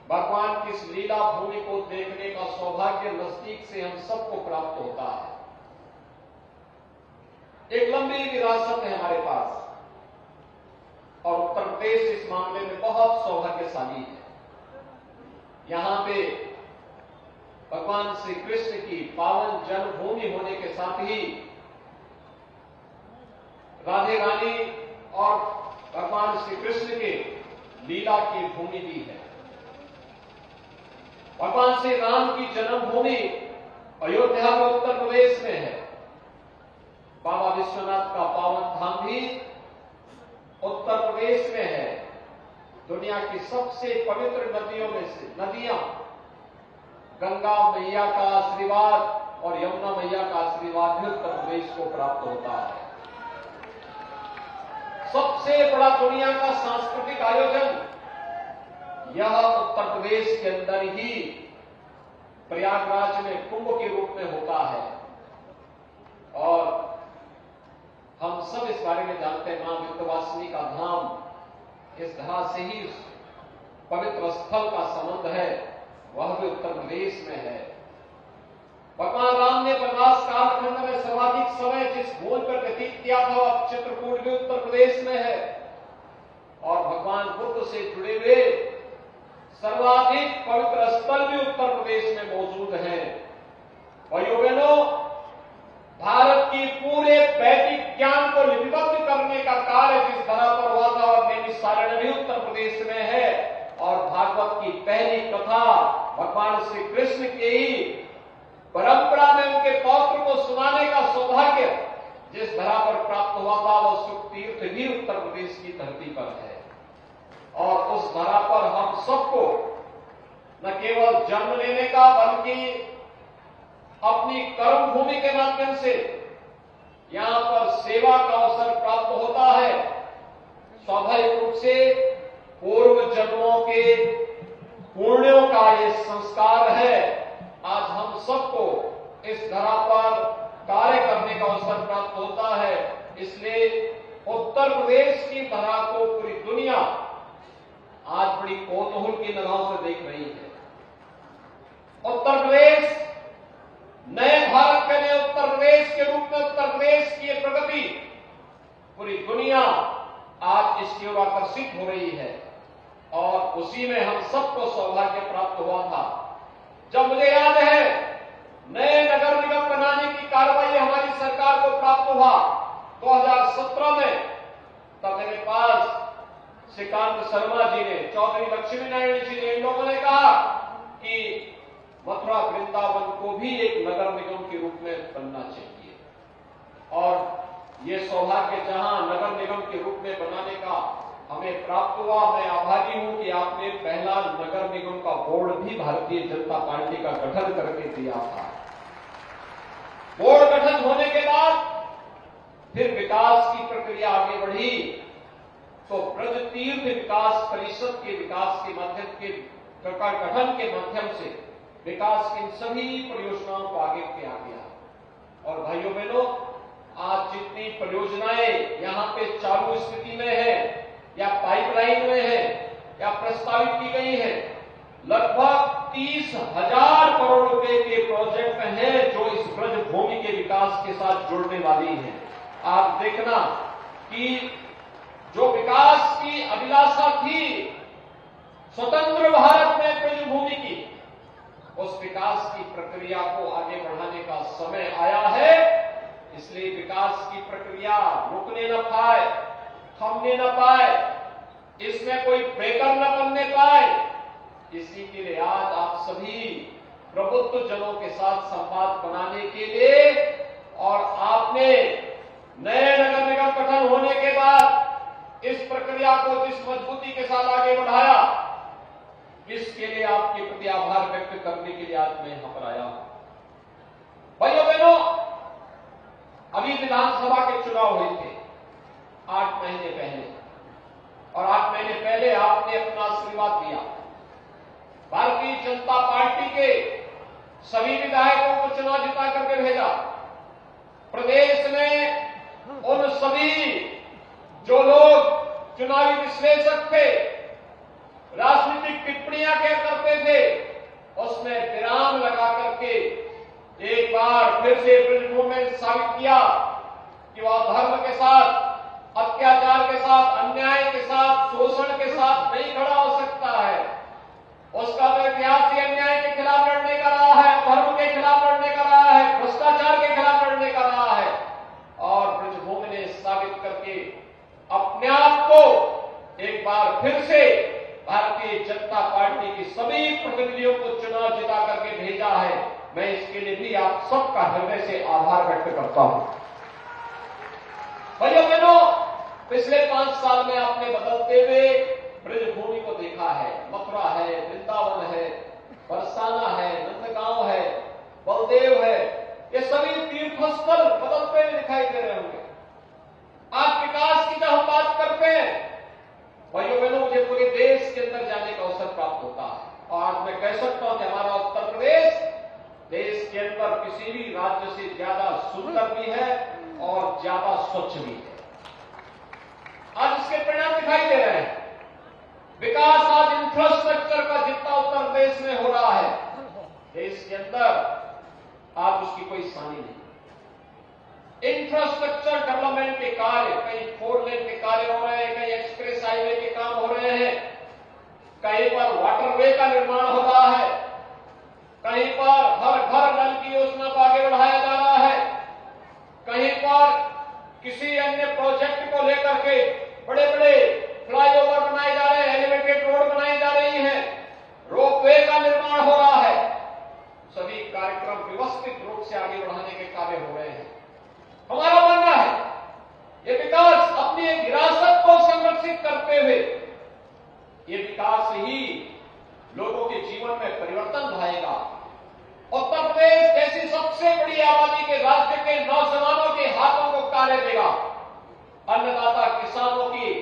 भगवान की इस लीला भूमि को देखने का सौभाग्य नजदीक से हम सबको प्राप्त होता है। एक लंबी विरासत है हमारे पास और उत्तर प्रदेश इस मामले में बहुत सौभाग्यशाली है। यहां पे भगवान श्री कृष्ण की पावन जन्मभूमि होने के साथ ही राधे रानी और भगवान श्री कृष्ण के लीला की भूमि भी है। भगवान श्री राम की जन्मभूमि अयोध्या में उत्तर प्रदेश में है। बाबा विश्वनाथ का पावन धाम भी उत्तर प्रदेश में है। दुनिया की सबसे पवित्र नदियों में से नदियां गंगा मैया का आशीर्वाद और यमुना मैया का आशीर्वाद भी उत्तर प्रदेश को प्राप्त होता है। सबसे बड़ा दुनिया का सांस्कृतिक आयोजन यह उत्तर प्रदेश के अंदर ही प्रयागराज में कुंभ के रूप में होता है और हम सब इस बारे में जानते हैं। मां विंध्यवासिनी का धाम, इस धरा से ही उस पवित्र स्थल का संबंध है, वह भी उत्तर प्रदेश में है। भगवान राम ने वनवास कालखंड में सर्वाधिक समय जिस भूमि पर व्यतीत किया था वह चित्रकूट भी उत्तर प्रदेश में है और भगवान बुद्ध से जुड़े हुए सर्वाधिक पवित्र स्थल भी उत्तर प्रदेश में मौजूद हैं। भाइयों बहनों, भारत की पूरे वैदिक ज्ञान को लिपिबद्ध करने का कार्य जिस धरा पर हुआ था और नैमिषारण्य भी उत्तर प्रदेश में है, और भागवत की पहली कथा भगवान श्री कृष्ण की ही परंपरा में उनके पौत्र को सुनाने का सौभाग्य जिस धरा पर प्राप्त हुआ था वह सुख तीर्थ भी उत्तर प्रदेश की धरती पर है। और उस धरा पर हम सबको न केवल जन्म लेने का बल्कि अपनी कर्म भूमि के माध्यम से यहां पर सेवा का अवसर प्राप्त होता है। स्वाभाविक रूप से पूर्व जन्मों के पुण्यों का ये संस्कार है। आज हम सबको इस धरा पर कार्य करने का अवसर प्राप्त होता है। इसलिए उत्तर प्रदेश की धरा को पूरी दुनिया आज बड़ी कौतूहल की निगाहों से देख रही है। उत्तर प्रदेश नए भारत के नए उत्तर प्रदेश के रूप में उत्तर प्रदेश की प्रगति पूरी दुनिया आज इसकी ओर आकर्षित हो रही है। और उसी में हम सबको सौभाग्य प्राप्त हुआ था जब मुझे याद है नए नगर निगम बनाने की कार्रवाई हमारी सरकार को प्राप्त हुआ 2017 में। तब मेरे पास श्रीकांत शर्मा जी ने, चौधरी लक्ष्मी नारायण जी ने, इन लोगों ने कहा कि मथुरा वृंदावन को भी एक नगर निगम के रूप में बनना चाहिए। और ये सौभाग्य जहां नगर निगम के रूप में बनाने का हमें प्राप्त हुआ, मैं आभारी हूं कि आपने पहला नगर निगम का बोर्ड भी भारतीय जनता पार्टी का गठन करके दिया था। बोर्ड गठन होने के बाद फिर विकास की प्रक्रिया आगे बढ़ी तो ब्रज तीर्थ विकास परिषद के विकास के माध्यम के गठन के माध्यम से विकास की सभी परियोजनाओं को आगे किया गया। और भाइयों बहनों, आज जितनी परियोजनाएं यहां पे चालू स्थिति में है या पाइपलाइन में है या प्रस्तावित की गई है, लगभग 30,000 करोड़ रुपए के प्रोजेक्ट हैं जो इस ब्रज भूमि के विकास के साथ जुड़ने वाली हैं। आप देखना कि जो विकास की अभिलाषा थी स्वतंत्र भारत में ब्रज भूमि की, उस विकास की प्रक्रिया को आगे बढ़ाने का समय आया है। इसलिए विकास की प्रक्रिया रुकने न पाए, थमने न पाए, इसमें कोई ब्रेकर न बनने पाए, इसी के लिए आज आप सभी प्रबुद्ध जनों के साथ संवाद बनाने के लिए और आपने नए नगर निगम गठन होने के बाद इस प्रक्रिया को जिस मजबूती के साथ आगे बढ़ाया, इसके लिए आपके प्रति आभार व्यक्त करने के लिए आज मैं यहां पर आया हूं। भाइयों बहनों, अभी विधानसभा के चुनाव हुए थे 8 महीने पहले, और 8 महीने पहले आपने अपना आशीर्वाद दिया। भारतीय जनता पार्टी के सभी विधायकों को चुनाव जिता करके भेजा। प्रदेश में उन सभी जो लोग चुनावी विश्लेषक थे, राजनीतिक टिप्पणियां क्या करते थे, उसमें विराम लगा करके एक बार फिर से ब्रजभूमि में साबित किया कि वह धर्म के साथ, अत्याचार के साथ, अन्याय के साथ, शोषण के साथ नहीं खड़ा हो सकता है। उसका तो इतिहास ही अन्याय के खिलाफ लड़ने का रहा है, धर्म के खिलाफ लड़ने का रहा है, भ्रष्टाचार के खिलाफ लड़ने का रहा है। और ब्रजभूमि ने साबित करके अपने आप को एक बार फिर से भारतीय जनता पार्टी की सभी प्रतिनिधियों को चुनाव जिता करके भेजा है। मैं इसके लिए भी आप सबका हृदय से आभार व्यक्त करता हूं। भाइयों बहनों, पिछले 5 साल में आपने बदलते हुए ब्रजभूमि को देखा है। मथुरा है, वृंदावन है, बरसाना है, नंदगांव है, बलदेव है, ये सभी तीर्थस्थल बदलते हुए दिखाई दे रहे होंगे। आज विकास की जब हम बात करते हैं, भाइयों बहनों, मुझे पूरे देश के अंदर जाने का अवसर प्राप्त होता है। और आज मैं कह सकता हूं कि हमारा उत्तर प्रदेश देश के अंदर किसी भी राज्य से ज्यादा सुंदर भी है और ज्यादा स्वच्छ भी है। आज इसके परिणाम दिखाई दे रहे हैं। विकास आज इंफ्रास्ट्रक्चर का जितना उत्तर प्रदेश में हो रहा है, देश के अंदर आज उसकी कोई सानी नहीं। इंफ्रास्ट्रक्चर डेवलपमेंट के कार्य, कहीं 4 लेन के कार्य हो रहे हैं, कहीं एक्सप्रेस हाईवे के काम हो रहे हैं, कहीं पर वाटरवे का निर्माण हो रहा है, कहीं पर हर घर नल की योजना को आगे बढ़ाया जा रहा है, कहीं पर किसी अन्य प्रोजेक्ट को लेकर के बड़े बड़े फ्लाईओवर बनाए जा रहे हैं, एलिवेटेड रोड बनाई जा रही है, रोपवे का निर्माण हो रहा है। सभी कार्यक्रम व्यवस्थित रूप से आगे बढ़ाने के कार्य हो रहे हैं। हमारा मानना है ये विकास अपनी एक विरासत को संरक्षित करते हुए ये विकास ही लोगों के जीवन में परिवर्तन लाएगा। उत्तर प्रदेश जैसी सबसे बड़ी आबादी के राज्य के नौजवानों के हाथों को कार्य देगा, अन्नदाता किसानों की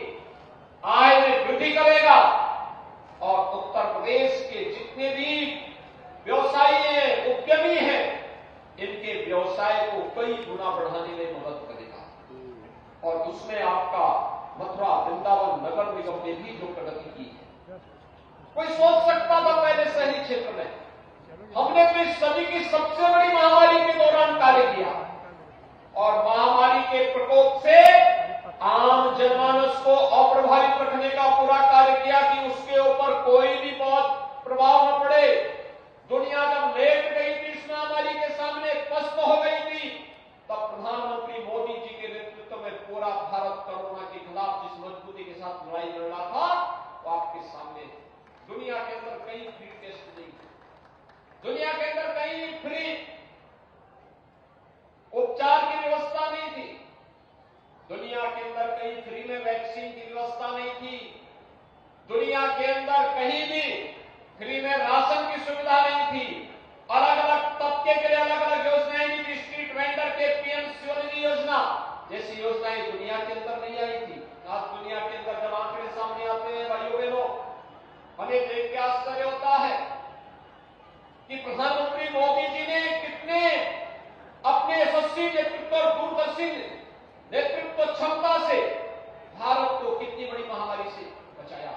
आय में वृद्धि करेगा और उत्तर प्रदेश के जितने भी व्यवसायी हैं, उद्यमी हैं, इनके व्यवसाय को कई गुना बढ़ाने में मदद करेगा। और उसमें आपका मथुरा वृंदावन नगर निगम ने भी जो प्रगति की है, कोई सोच सकता था पहले शहरी क्षेत्र में, हमने तो इस सदी की सबसे बड़ी महामारी के दौरान कार्य किया और महामारी के प्रकोप से आम जनमानस को अप्रभावित रखने का पूरा कार्य किया कि उसके ऊपर कोई भी बहुत प्रभाव न पड़े। दुनिया जब लेट गई थी इस महामारी के सामने, पस्त हो गई थी, तब प्रधानमंत्री मोदी जी के नेतृत्व में पूरा भारत कोरोना के खिलाफ जिस मजबूती के साथ लड़ाई लड़ रहा था वो आपके सामने। दुनिया के अंदर कहीं फ्री टेस्ट नहीं, दुनिया के अंदर कहीं फ्री उपचार की व्यवस्था नहीं थी, दुनिया के अंदर कहीं फ्री में वैक्सीन की व्यवस्था नहीं थी, दुनिया के अंदर कहीं भी फ्री में राशन की सुविधा नहीं थी, अलग अलग तबके के लिए अलग अलग योजनाएं नहीं थी, स्ट्रीट वेंडर के पीएम स्वनिधि योजना जैसी योजनाएं दुनिया के अंदर नहीं आई थी। आज दुनिया के अंदर जब आंकड़े सामने आते हैं भाइयों बहनों, हमें देख के आश्चर्य होता है कि प्रधानमंत्री मोदी जी ने कितने अपने यशस्वी नेतृत्व और दूरदर्शी नेतृत्व क्षमता से भारत को कितनी बड़ी महामारी से बचाया।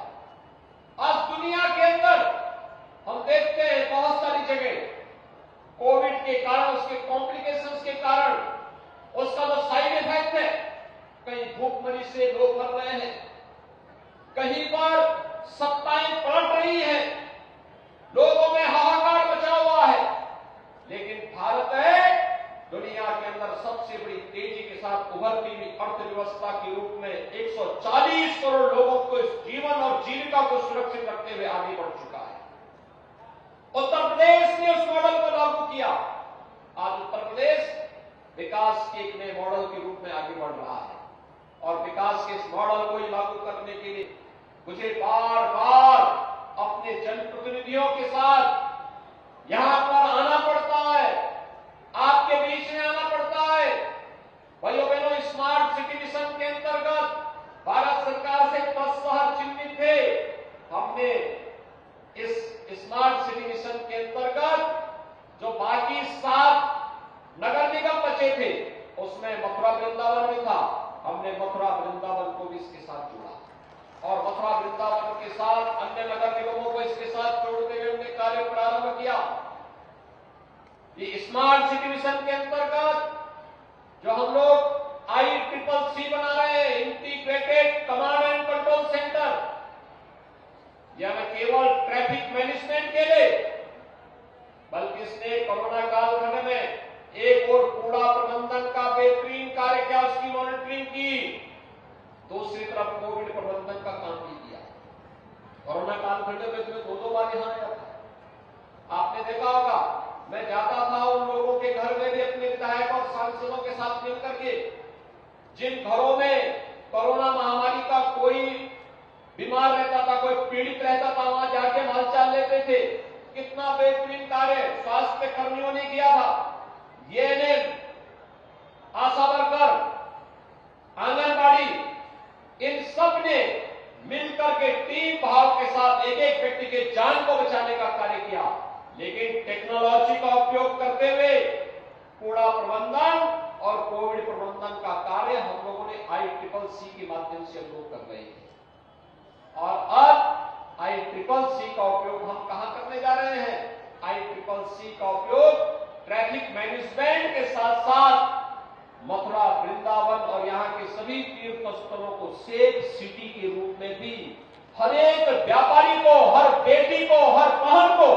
आज दुनिया के अंदर हम देखते हैं बहुत सारी जगह कोविड के कारण, उसके कॉम्प्लिकेशंस के कारण, उसका जो साइड इफेक्ट है, कहीं भूखमरी से लोग मर रहे हैं, कहीं पर सत्ताएं पलट रही है, लोगों में हाहाकार मचा हुआ है, लेकिन भारत है दुनिया के अंदर सबसे बड़ी तेजी के साथ उभरती हुई अर्थव्यवस्था के रूप में 140 करोड़ लोगों को इस जीवन और जीविका को सुरक्षित रखते हुए आगे बढ़ चुका है। उत्तर प्रदेश ने उस मॉडल को लागू किया। आज उत्तर प्रदेश विकास के एक नए मॉडल के रूप में आगे बढ़ रहा है और विकास के इस मॉडल को ही लागू करने के लिए मुझे बार बार अपने जनप्रतिनिधियों के साथ यहां पर आना पड़ता है, आपके बीच में आना पड़ता है। भाइयों बहनों, स्मार्ट सिटी मिशन के अंतर्गत भारत सरकार से 10 शहर चिन्हित थे। हमने इस स्मार्ट सिटी मिशन के अंतर्गत जो बाकी 7 नगर निगम बचे थे उसमें मथुरा वृंदावन भी था, हमने मथुरा वृंदावन को भी इसके साथ जोड़ा और मथुरा वृंदावन के साथ अन्य नगर निगमों को इसके साथ जोड़ते हुए हमने कार्य प्रारंभ किया। ये स्मार्ट सिटी मिशन के अंतर्गत जो हम लोग ICCC बना रहे हैं, integrated command and control centre, यह न केवल ट्रैफिक मैनेजमेंट के लिए बल्कि इसने कोरोना कालखंड में एक और कूड़ा प्रबंधन का बेहतरीन कार्य किया, उसकी मॉनिटरिंग की, दूसरी तरफ कोविड प्रबंधन का काम भी किया। कोरोना कालखंड में मैं 2 बार यहां आया था, आपने देखा होगा, मैं जाता था उन लोगों के घर में भी अपने विधायक और सांसदों के साथ मिलकर के, जिन घरों में कोरोना महामारी का कोई बीमार रहता था, कोई पीड़ित रहता था, वहां जाके हालचाल लेते थे। कितना बेहतरीन कार्य स्वास्थ्य कर्मियों ने किया था। ये आशा वर्कर, आंगनबाड़ी, इन सब ने मिलकर के टीम भाव के साथ एक एक व्यक्ति के जान को बचाने का कार्य किया। लेकिन टेक्नोलॉजी का उपयोग करते हुए कूड़ा प्रबंधन और कोविड प्रबंधन का कार्य हम लोगों ने ICCC के माध्यम से हम लोग कर रहे हैं। और अब ICCC का उपयोग हम कहां करने जा रहे हैं? ICCC का उपयोग ट्रैफिक मैनेजमेंट के साथ साथ मथुरा, वृंदावन और यहां के सभी तीर्थ स्थलों को सेफ सिटी के रूप में भी हर एक व्यापारी को, हर बेटी को, हर बहन को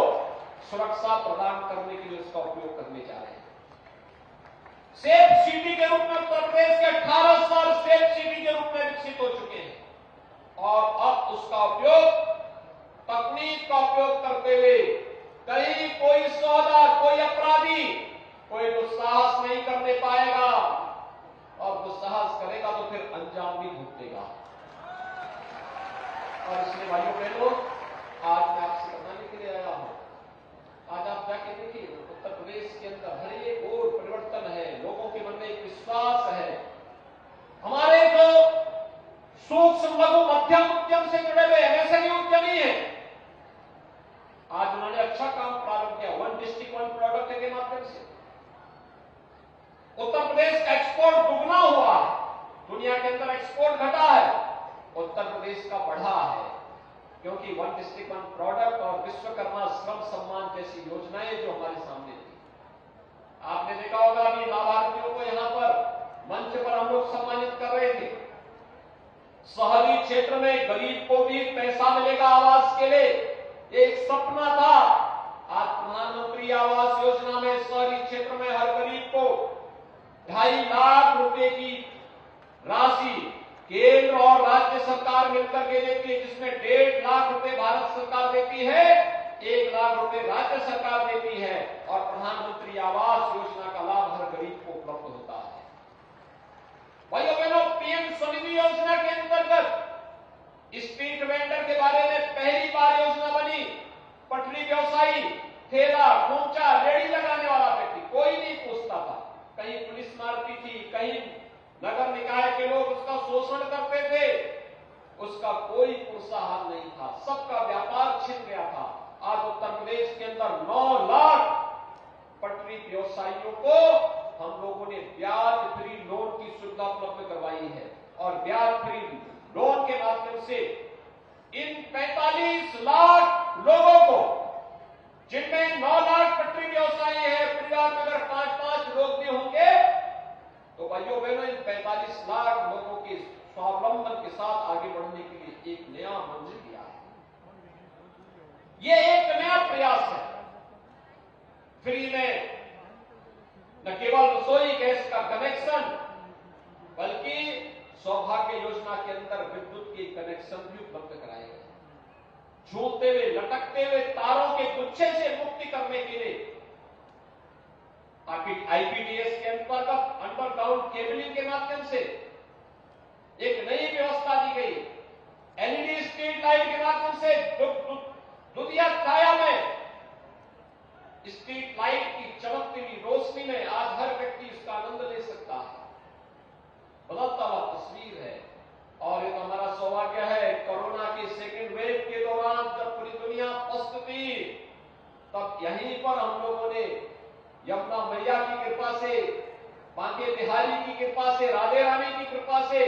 सुरक्षा प्रदान करने के लिए उसका उपयोग करने जा रहे हैं। सेफ सिटी के रूप में उत्तर प्रदेश के 18 शहर सेफ सिटी के रूप में विकसित हो चुके हैं और अब उसका उपयोग, तकनीक का उपयोग करते हुए कहीं कोई सौदा, कोई अपराधी, कोई दुस्साहस नहीं करने पाएगा और दुस्साहस करेगा तो फिर अंजाम भी भुगतेगा। और इसलिए भाइयों बहनों, आज मैं आपसे बताने के लिए आया हूं, आज आप जाके देखिए उत्तर प्रदेश के अंदर हर एक और परिवर्तन है, लोगों के मन में एक विश्वास है। हमारे जो सूक्ष्म लघु मध्यम उद्यम से जुड़े हुए एमएसएमई उद्यमी है, आज उन्होंने अच्छा काम प्रारंभ किया। 1 डिस्ट्रिक्ट 1 प्रोडक्ट के माध्यम से उत्तर प्रदेश का एक्सपोर्ट दुगना हुआ है। दुनिया के अंदर एक्सपोर्ट घटा है, उत्तर प्रदेश का बढ़ा है, क्योंकि 1 डिस्ट्रिक्ट 1 प्रोडक्ट और विश्वकर्मा श्रम सम्मान जैसी योजनाएं जो हमारे सामने थी। आपने देखा होगा अभी लाभार्थियों को यहां पर मंच पर हम लोग सम्मानित कर रहे थे। शहरी क्षेत्र में गरीब को भी पैसा मिलेगा आवास के लिए, एक सपना था। आज प्रधानमंत्री आवास योजना में शहरी क्षेत्र में हर गरीब को 2.5 लाख रुपए की राशि केंद्र और राज्य सरकार मिलकर के देती है, जिसमें 1.5 लाख रुपए भारत सरकार देती है, 1 लाख रुपए राज्य सरकार देती है और प्रधानमंत्री आवास योजना का लाभ हर गरीब को उपलब्ध होता है। भाइयों बहनों, पीएम स्वनिधि योजना के अंतर्गत स्ट्रीट वेंडर के बारे में पहली बार योजना बनी। पटरी व्यवसायी, ठेला, खोमचा, रेड़ी लगाने वाला व्यक्ति, कोई नहीं पूछता था। कहीं पुलिस मारती थी, कहीं नगर निकाय के लोग उसका शोषण करते थे, उसका कोई प्रोत्साहन नहीं था, सबका व्यापार छिन गया था। आज उत्तर प्रदेश के अंदर 9 लाख पटरी व्यवसायियों को हम लोगों ने ब्याज फ्री लोन की सुविधा उपलब्ध करवाई है और ब्याज फ्री लोन के माध्यम से इन 45 लाख लोगों को, जिनमें 9 लाख पटरी व्यवसायी है, परिवार में अगर 5-5 लोग भी होंगे तो भाइयों बहनों, इन 45 लाख लोगों के स्वावलंबन के साथ आगे बढ़ने के लिए एक नया मंजिल दिया है। यह एक नया प्रयास है। फ्री में न केवल रसोई गैस का कनेक्शन, बल्कि सौभाग्य योजना के अंदर विद्युत के कनेक्शन भी उपलब्ध कराए गए। झूलते हुए, लटकते हुए तारों के गुच्छे से मुक्ति करने के लिए आईपीडीएस के अंतर्गत अंडरग्राउंड केबलिंग के माध्यम से एक नई व्यवस्था दी गई। एलईडी स्ट्रीट लाइट के माध्यम से दुनिया छाया में स्ट्रीट लाइट की चमकती हुई रोशनी में आज हर व्यक्ति इसका आनंद ले सकता है। बदलता हुआ तस्वीर है और ये तो हमारा सौभाग्य है। कोरोना की सेकेंड वेव के दौरान जब पूरी दुनिया पस्त थी, तब यहीं पर हम लोगों ने यमुना मैया की कृपा से, बांके बिहारी की कृपा से, राधे रानी की कृपा से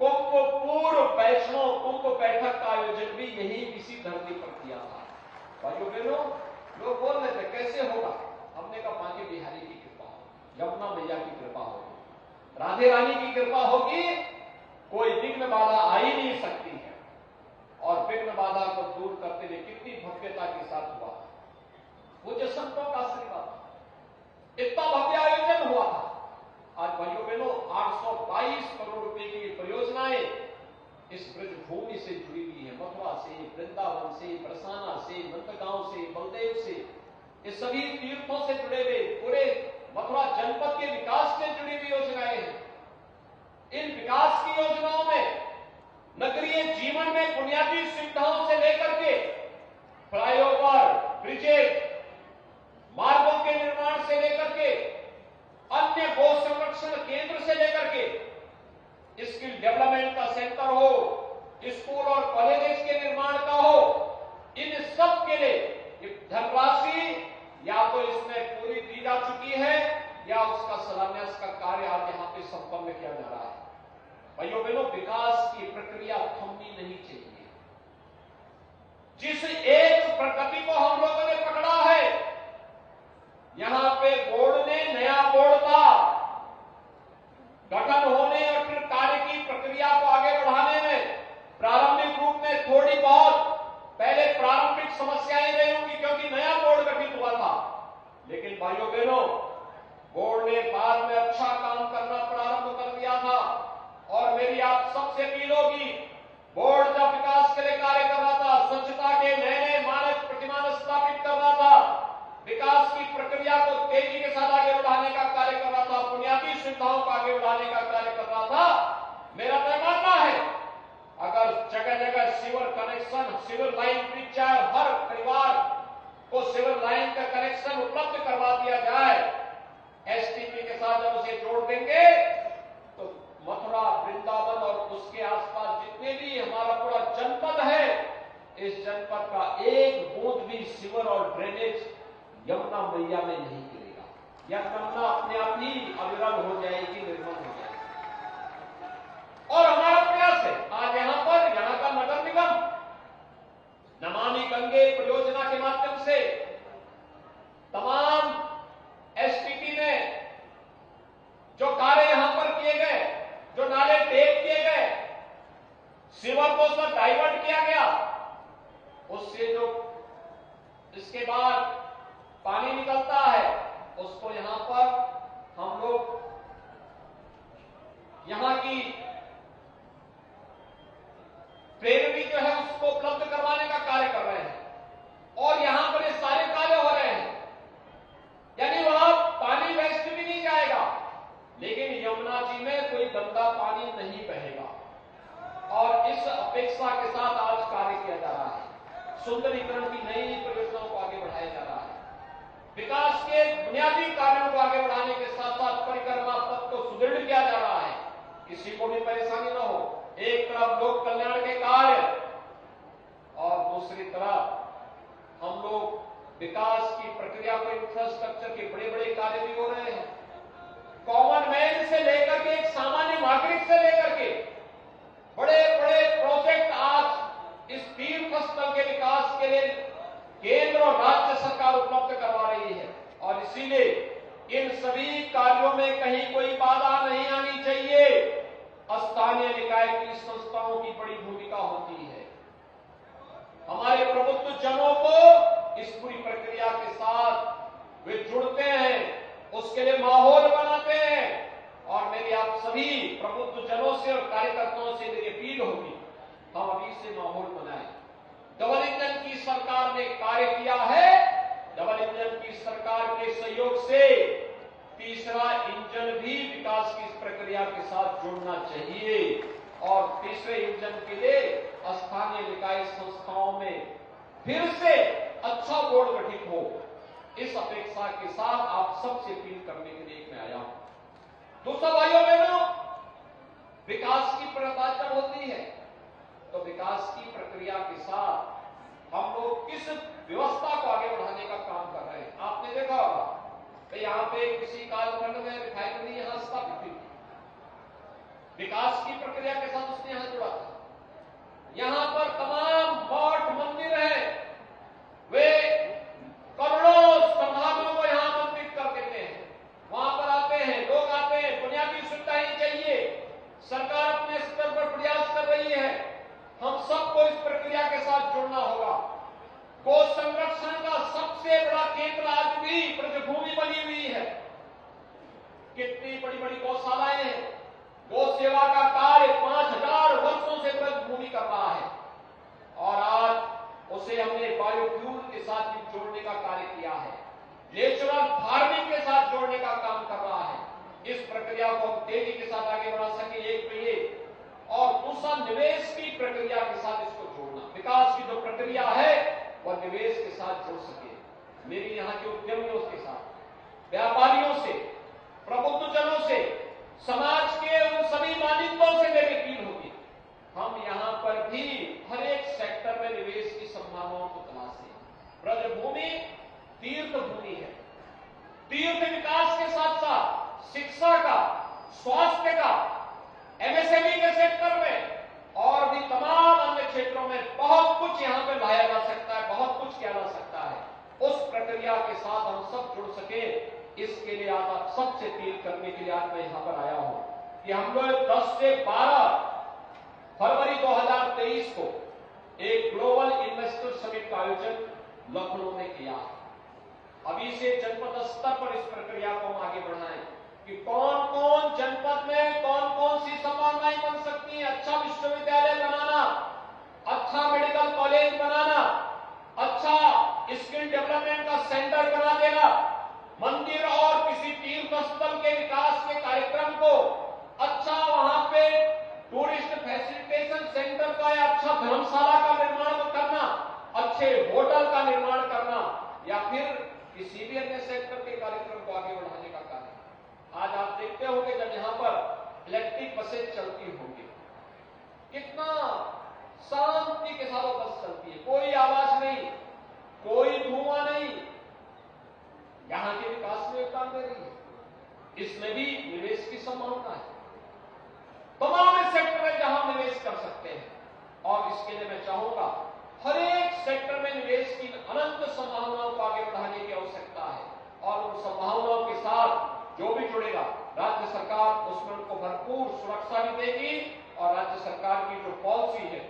कुंभ पूर्व वैष्णव कुंभ बैठक का आयोजन भी यही इसी धरती पर किया था। भाइयों बहनों, लोग बोल रहे थे कैसे होगा, हमने कहा बांके बिहारी की कृपा होगी, यमुना मैया की कृपा होगी, राधे रानी की कृपा होगी, कोई विघ्न बाधा आ ही नहीं सकती है। और विघ्न बाधा को दूर करते हुए कितनी भव्यता के साथ हुआ, पूज्य संतों का आशीर्वाद, इतना भव्य आयोजन हुआ था। आज भाइयों बहनों, 822 करोड़ रुपए की परियोजनाएं इस ब्रजभूमि से जुड़ी हुई है। मथुरा से, वृंदावन से, बरसाना से, नंदगांव से, बलदेव से, ये सभी तीर्थों से जुड़े हुए पूरे मथुरा जनपद के विकास से जुड़ी हुई योजनाएं हैं। इन विकास की योजनाओं में नगरीय जीवन में बुनियादी सुविधाओं से लेकर के फ्लाईओवर, ब्रिजेज, मार्गों के निर्माण से लेकर के अन्य गो संरक्षण केंद्र से लेकर के स्किल डेवलपमेंट का सेंटर हो, स्कूल और कॉलेजेस के निर्माण का हो, इन सब के लिए धनराशि या तो इसमें पूरी दी जा चुकी है या उसका शिलान्यास का कार्य आज यहां पे संपन्न किया जा रहा है। भाइयों बहनों, विकास की प्रक्रिया थमनी नहीं चाहिए। जिस एक प्रगति को हम लोगों ने पकड़ा है, यहां पे बोर्ड ने, नया बोर्ड का गठन होने और फिर कार्य की प्रक्रिया को आगे बढ़ाने में प्रारंभिक रूप में थोड़ी से अपील होगी, बोर्ड जब विकास के लिए कार्य कर रहा था, स्वच्छता के नए नए मानक प्रतिमान स्थापित कर रहा था, विकास की प्रक्रिया को तेजी के साथ आगे बढ़ाने का कार्य कर रहा था, बुनियादी सुविधाओं को आगे बढ़ाने का कार्य कर रहा था। मेरा तय मानना है अगर जगह जगह सीवर कनेक्शन, सीवर लाइन बिछ जाए, हर परिवार को सीवर लाइन का कनेक्शन उपलब्ध करवा दिया जाए, एसटीपी के साथ जब उसे जोड़ देंगे तो मथुरा, वृंदावन और उसके आसपास जितने भी हमारा पूरा जनपद है, इस जनपद का एक बूंद भी सीवर और ड्रेनेज यमुना मैया में नहीं गिरेगा। यह यमुना अपने आप ही अविरल हो जाएगी, निर्मल हो जाएगी। और हमारा प्रयास है आज यहां का नगर निगम नमामि गंगे परियोजना के माध्यम से तमाम एसटीपी में जो कार्य यहां पर किए गए, जो नाले टेप किए गए, सीवर को उसमें डाइवर्ट किया गया, उससे जो इसके बाद पानी निकलता है उसको यहां पर हम लोग यहां की प्रेरणी जो है उसको उपलब्ध करवाने का कार्य कर रहे हैं और यहां पर ये सारे कार्य हो रहे हैं। यानी वहां पानी वेस्ट भी नहीं जाएगा, लेकिन यमुना जी में कोई गंदा पानी नहीं बहेगा। और इस अपेक्षा के साथ आज कार्य किया जा रहा है। सुंदरीकरण की नई नई परियोजनाओं को आगे बढ़ाया जा रहा है। विकास के बुनियादी कार्यों को आगे बढ़ाने के साथ साथ परिक्रमा पथ को सुदृढ़ किया जा रहा है, किसी को भी परेशानी न हो। एक तरफ लोक कल्याण के कार्य और दूसरी तरफ हम लोग विकास की प्रक्रिया को, इंफ्रास्ट्रक्चर के बड़े बड़े कार्य भी हो रहे हैं। कॉमन मैन से लेकर के एक सामान्य नागरिक से लेकर के बड़े बड़े प्रोजेक्ट आज इस तीर्थ स्थल के विकास के लिए केंद्र और राज्य सरकार उपलब्ध करवा रही है। और इसीलिए इन सभी कार्यों में कहीं कोई बाधा नहीं आनी चाहिए। स्थानीय निकाय की संस्थाओं की बड़ी भूमिका होती है। हमारे प्रबुद्ध जनों को इस पूरी प्रक्रिया के साथ वे जुड़ते हैं, उसके लिए माहौल बनाते हैं। और मेरी आप सभी प्रबुद्ध जनों से और कार्यकर्ताओं से मेरी अपील होगी, हम अभी से माहौल बनाएं। डबल इंजन की सरकार ने कार्य किया है, डबल इंजन की सरकार के सहयोग से तीसरा इंजन भी विकास की इस प्रक्रिया के साथ जुड़ना चाहिए। और तीसरे इंजन के लिए स्थानीय निकाय संस्थाओं में फिर से अच्छा बोर्ड गठित हो, इस अपेक्षा के साथ आप सबसे अपील करने के लिए मैं आया हूं। दोस्तों, भाइयों बहनों, विकास की प्रक्रिया जब होती है तो विकास की प्रक्रिया के साथ हम लोग किस व्यवस्था को आगे बढ़ाने का काम कर रहे हैं। आपने देखा होगा यहां पे किसी कालखंड में रिफाइनरी यहां स्थापित हुई, विकास की प्रक्रिया के साथ उसने यहां जुड़ा था। यहां पर तमाम मठ मंदिर हैं, वे करोड़ों श्रद्धालुओं को यहां आमंत्रित कर देते हैं। वहां पर आते हैं, लोग आते हैं, बुनियादी सुविधाएं चाहिए। सरकार अपने स्तर पर प्रयास कर रही है, हम सबको इस प्रक्रिया के साथ जुड़ना होगा। गो संरक्षण का सबसे बड़ा केंद्र आज भी ब्रजभूमि बनी हुई है। कितनी बड़ी बड़ी गौशालाएं हैं। गौ सेवा का कार्य 5000 वर्षों से ब्रजभूमि कर रहा है और आज उसे हमने बायोफ्यूल के साथ भी जोड़ने का कार्य किया है, नेचुरल फार्मिंग के साथ जोड़ने का काम कर रहा है। इस प्रक्रिया को हम तेजी के साथ आगे बढ़ा सके, एक तो ये, और दूसरा निवेश की प्रक्रिया के साथ इसको जोड़ना। विकास की जो प्रक्रिया है वह निवेश के साथ जुड़ सके। मेरी यहां के उद्यमियों के साथ, व्यापारियों से, प्रबुद्ध जनों से, समाज के उन सभी मालिकों से मेरी अपील होगी, हम यहां पर भी हर एक सेक्टर में निवेश की संभावनाओं को तलाशें। ब्रजभूमि तीर्थ भूमि है। तीर्थ विकास के साथ साथ शिक्षा का, स्वास्थ्य का, एमएसएमई के सेक्टर में और भी तमाम अन्य क्षेत्रों में बहुत कुछ यहां पर लाया जा सकता है, बहुत कुछ किया जा सकता है। उस प्रक्रिया के साथ हम सब जुड़ सके, इसके लिए आज आप सबसे अपील करने के लिए आज मैं यहां पर आया हूं कि हम लोग 10 से 12 फरवरी 2023 को एक ग्लोबल इन्वेस्टर समिट का आयोजन लखनऊ में किया। अभी से जनपद स्तर पर इस प्रक्रिया को हम आगे बढ़ाएं। कि कौन कौन जनपद में कौन कौन सी संभावनाएं बन सकती हैं। अच्छा विश्वविद्यालय बनाना, अच्छा मेडिकल कॉलेज बनाना, अच्छा स्किल डेवलपमेंट का सेंटर बना देना, मंदिर और किसी तीर्थ स्थल के विकास के कार्यक्रम को अच्छा वहां पे टूरिस्ट फैसिलिटेशन सेंटर का या अच्छा धर्मशाला का निर्माण करना, अच्छे होटल का निर्माण करना, या फिर किसी भी अन्य सेक्टर के कार्यक्रम को आगे बढ़ाने का कार्य। आज आप देखते होंगे जब यहां पर इलेक्ट्रिक बसें चलती होंगी, कितना शांति के साथ बस चलती है, कोई आवाज नहीं, कोई धुआं नहीं, यहां के विकास में योगदान दे रही है। इसमें भी निवेश की संभावना है। तमाम सेक्टर में जहां निवेश कर सकते हैं, और इसके लिए मैं चाहूंगा हर एक सेक्टर में निवेश की अनंत संभावनाओं को आगे बढ़ाने की आवश्यकता है, और उन संभावनाओं के साथ जो भी जुड़ेगा राज्य सरकार उसमें उनको भरपूर सुरक्षा भी देगी, और राज्य सरकार की जो पॉलिसी है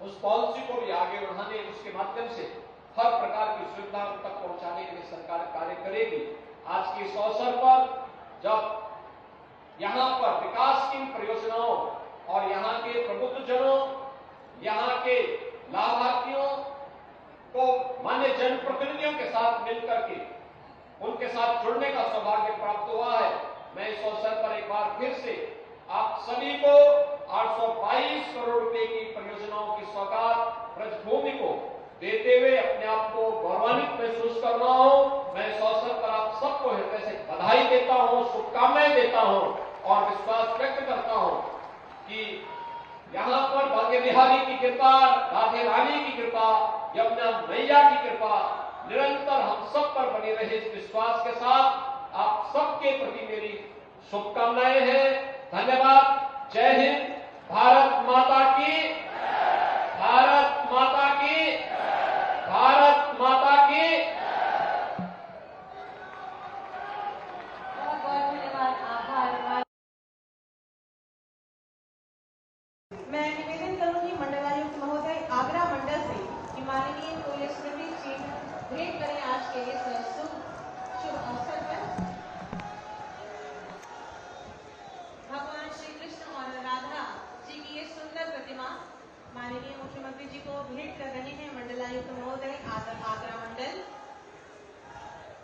उस पॉलिसी को भी आगे बढ़ाने, उसके माध्यम से हर प्रकार की सुविधा तक पहुंचाने के लिए सरकार कार्य करेगी। आज के इस अवसर पर जब यहां पर विकास की परियोजनाओं और यहां के प्रबुद्धजनों, यहां के लाभार्थियों को मान्य जनप्रतिनिधियों के साथ मिलकर के उनके साथ जुड़ने का सौभाग्य प्राप्त हुआ है, मैं इस अवसर पर एक बार फिर से आप सभी को 822 करोड़ रुपए की परियोजनाओं की सौगात ब्रजभूमि को देते हुए अपने आप को गौरवान्वित महसूस कर रहा हूं। मैं इस अवसर पर आप सबको हृदय से बधाई देता हूं, शुभकामनाएं देता हूं, और विश्वास व्यक्त करता हूं कि यहां पर भाग्य बिहारी की कृपा, राधे रानी की कृपा, यमुना मैया की कृपा निरंतर हम सब पर बनी रहे। इस विश्वास के साथ आप सबके प्रति मेरी शुभकामनाएं हैं। धन्यवाद। जय हिंद। भारत माता की, भारत माता की, भारत माता की। बहुत बहुत धन्यवाद, आभार। मैं निवेदन करूंगी मंडलायुक्त महोदय आगरा मंडल से कि माननीय पुलिस स्मृति चिन्ह भेंट करें आज के इस शुभ अवसर पर। भगवान श्री कृष्ण और राधा जी की ये सुंदर प्रतिमा माननीय मुख्यमंत्री जी को भेंट कर रहे हैं मंडलायुक्त महोदय आगरा मंडल।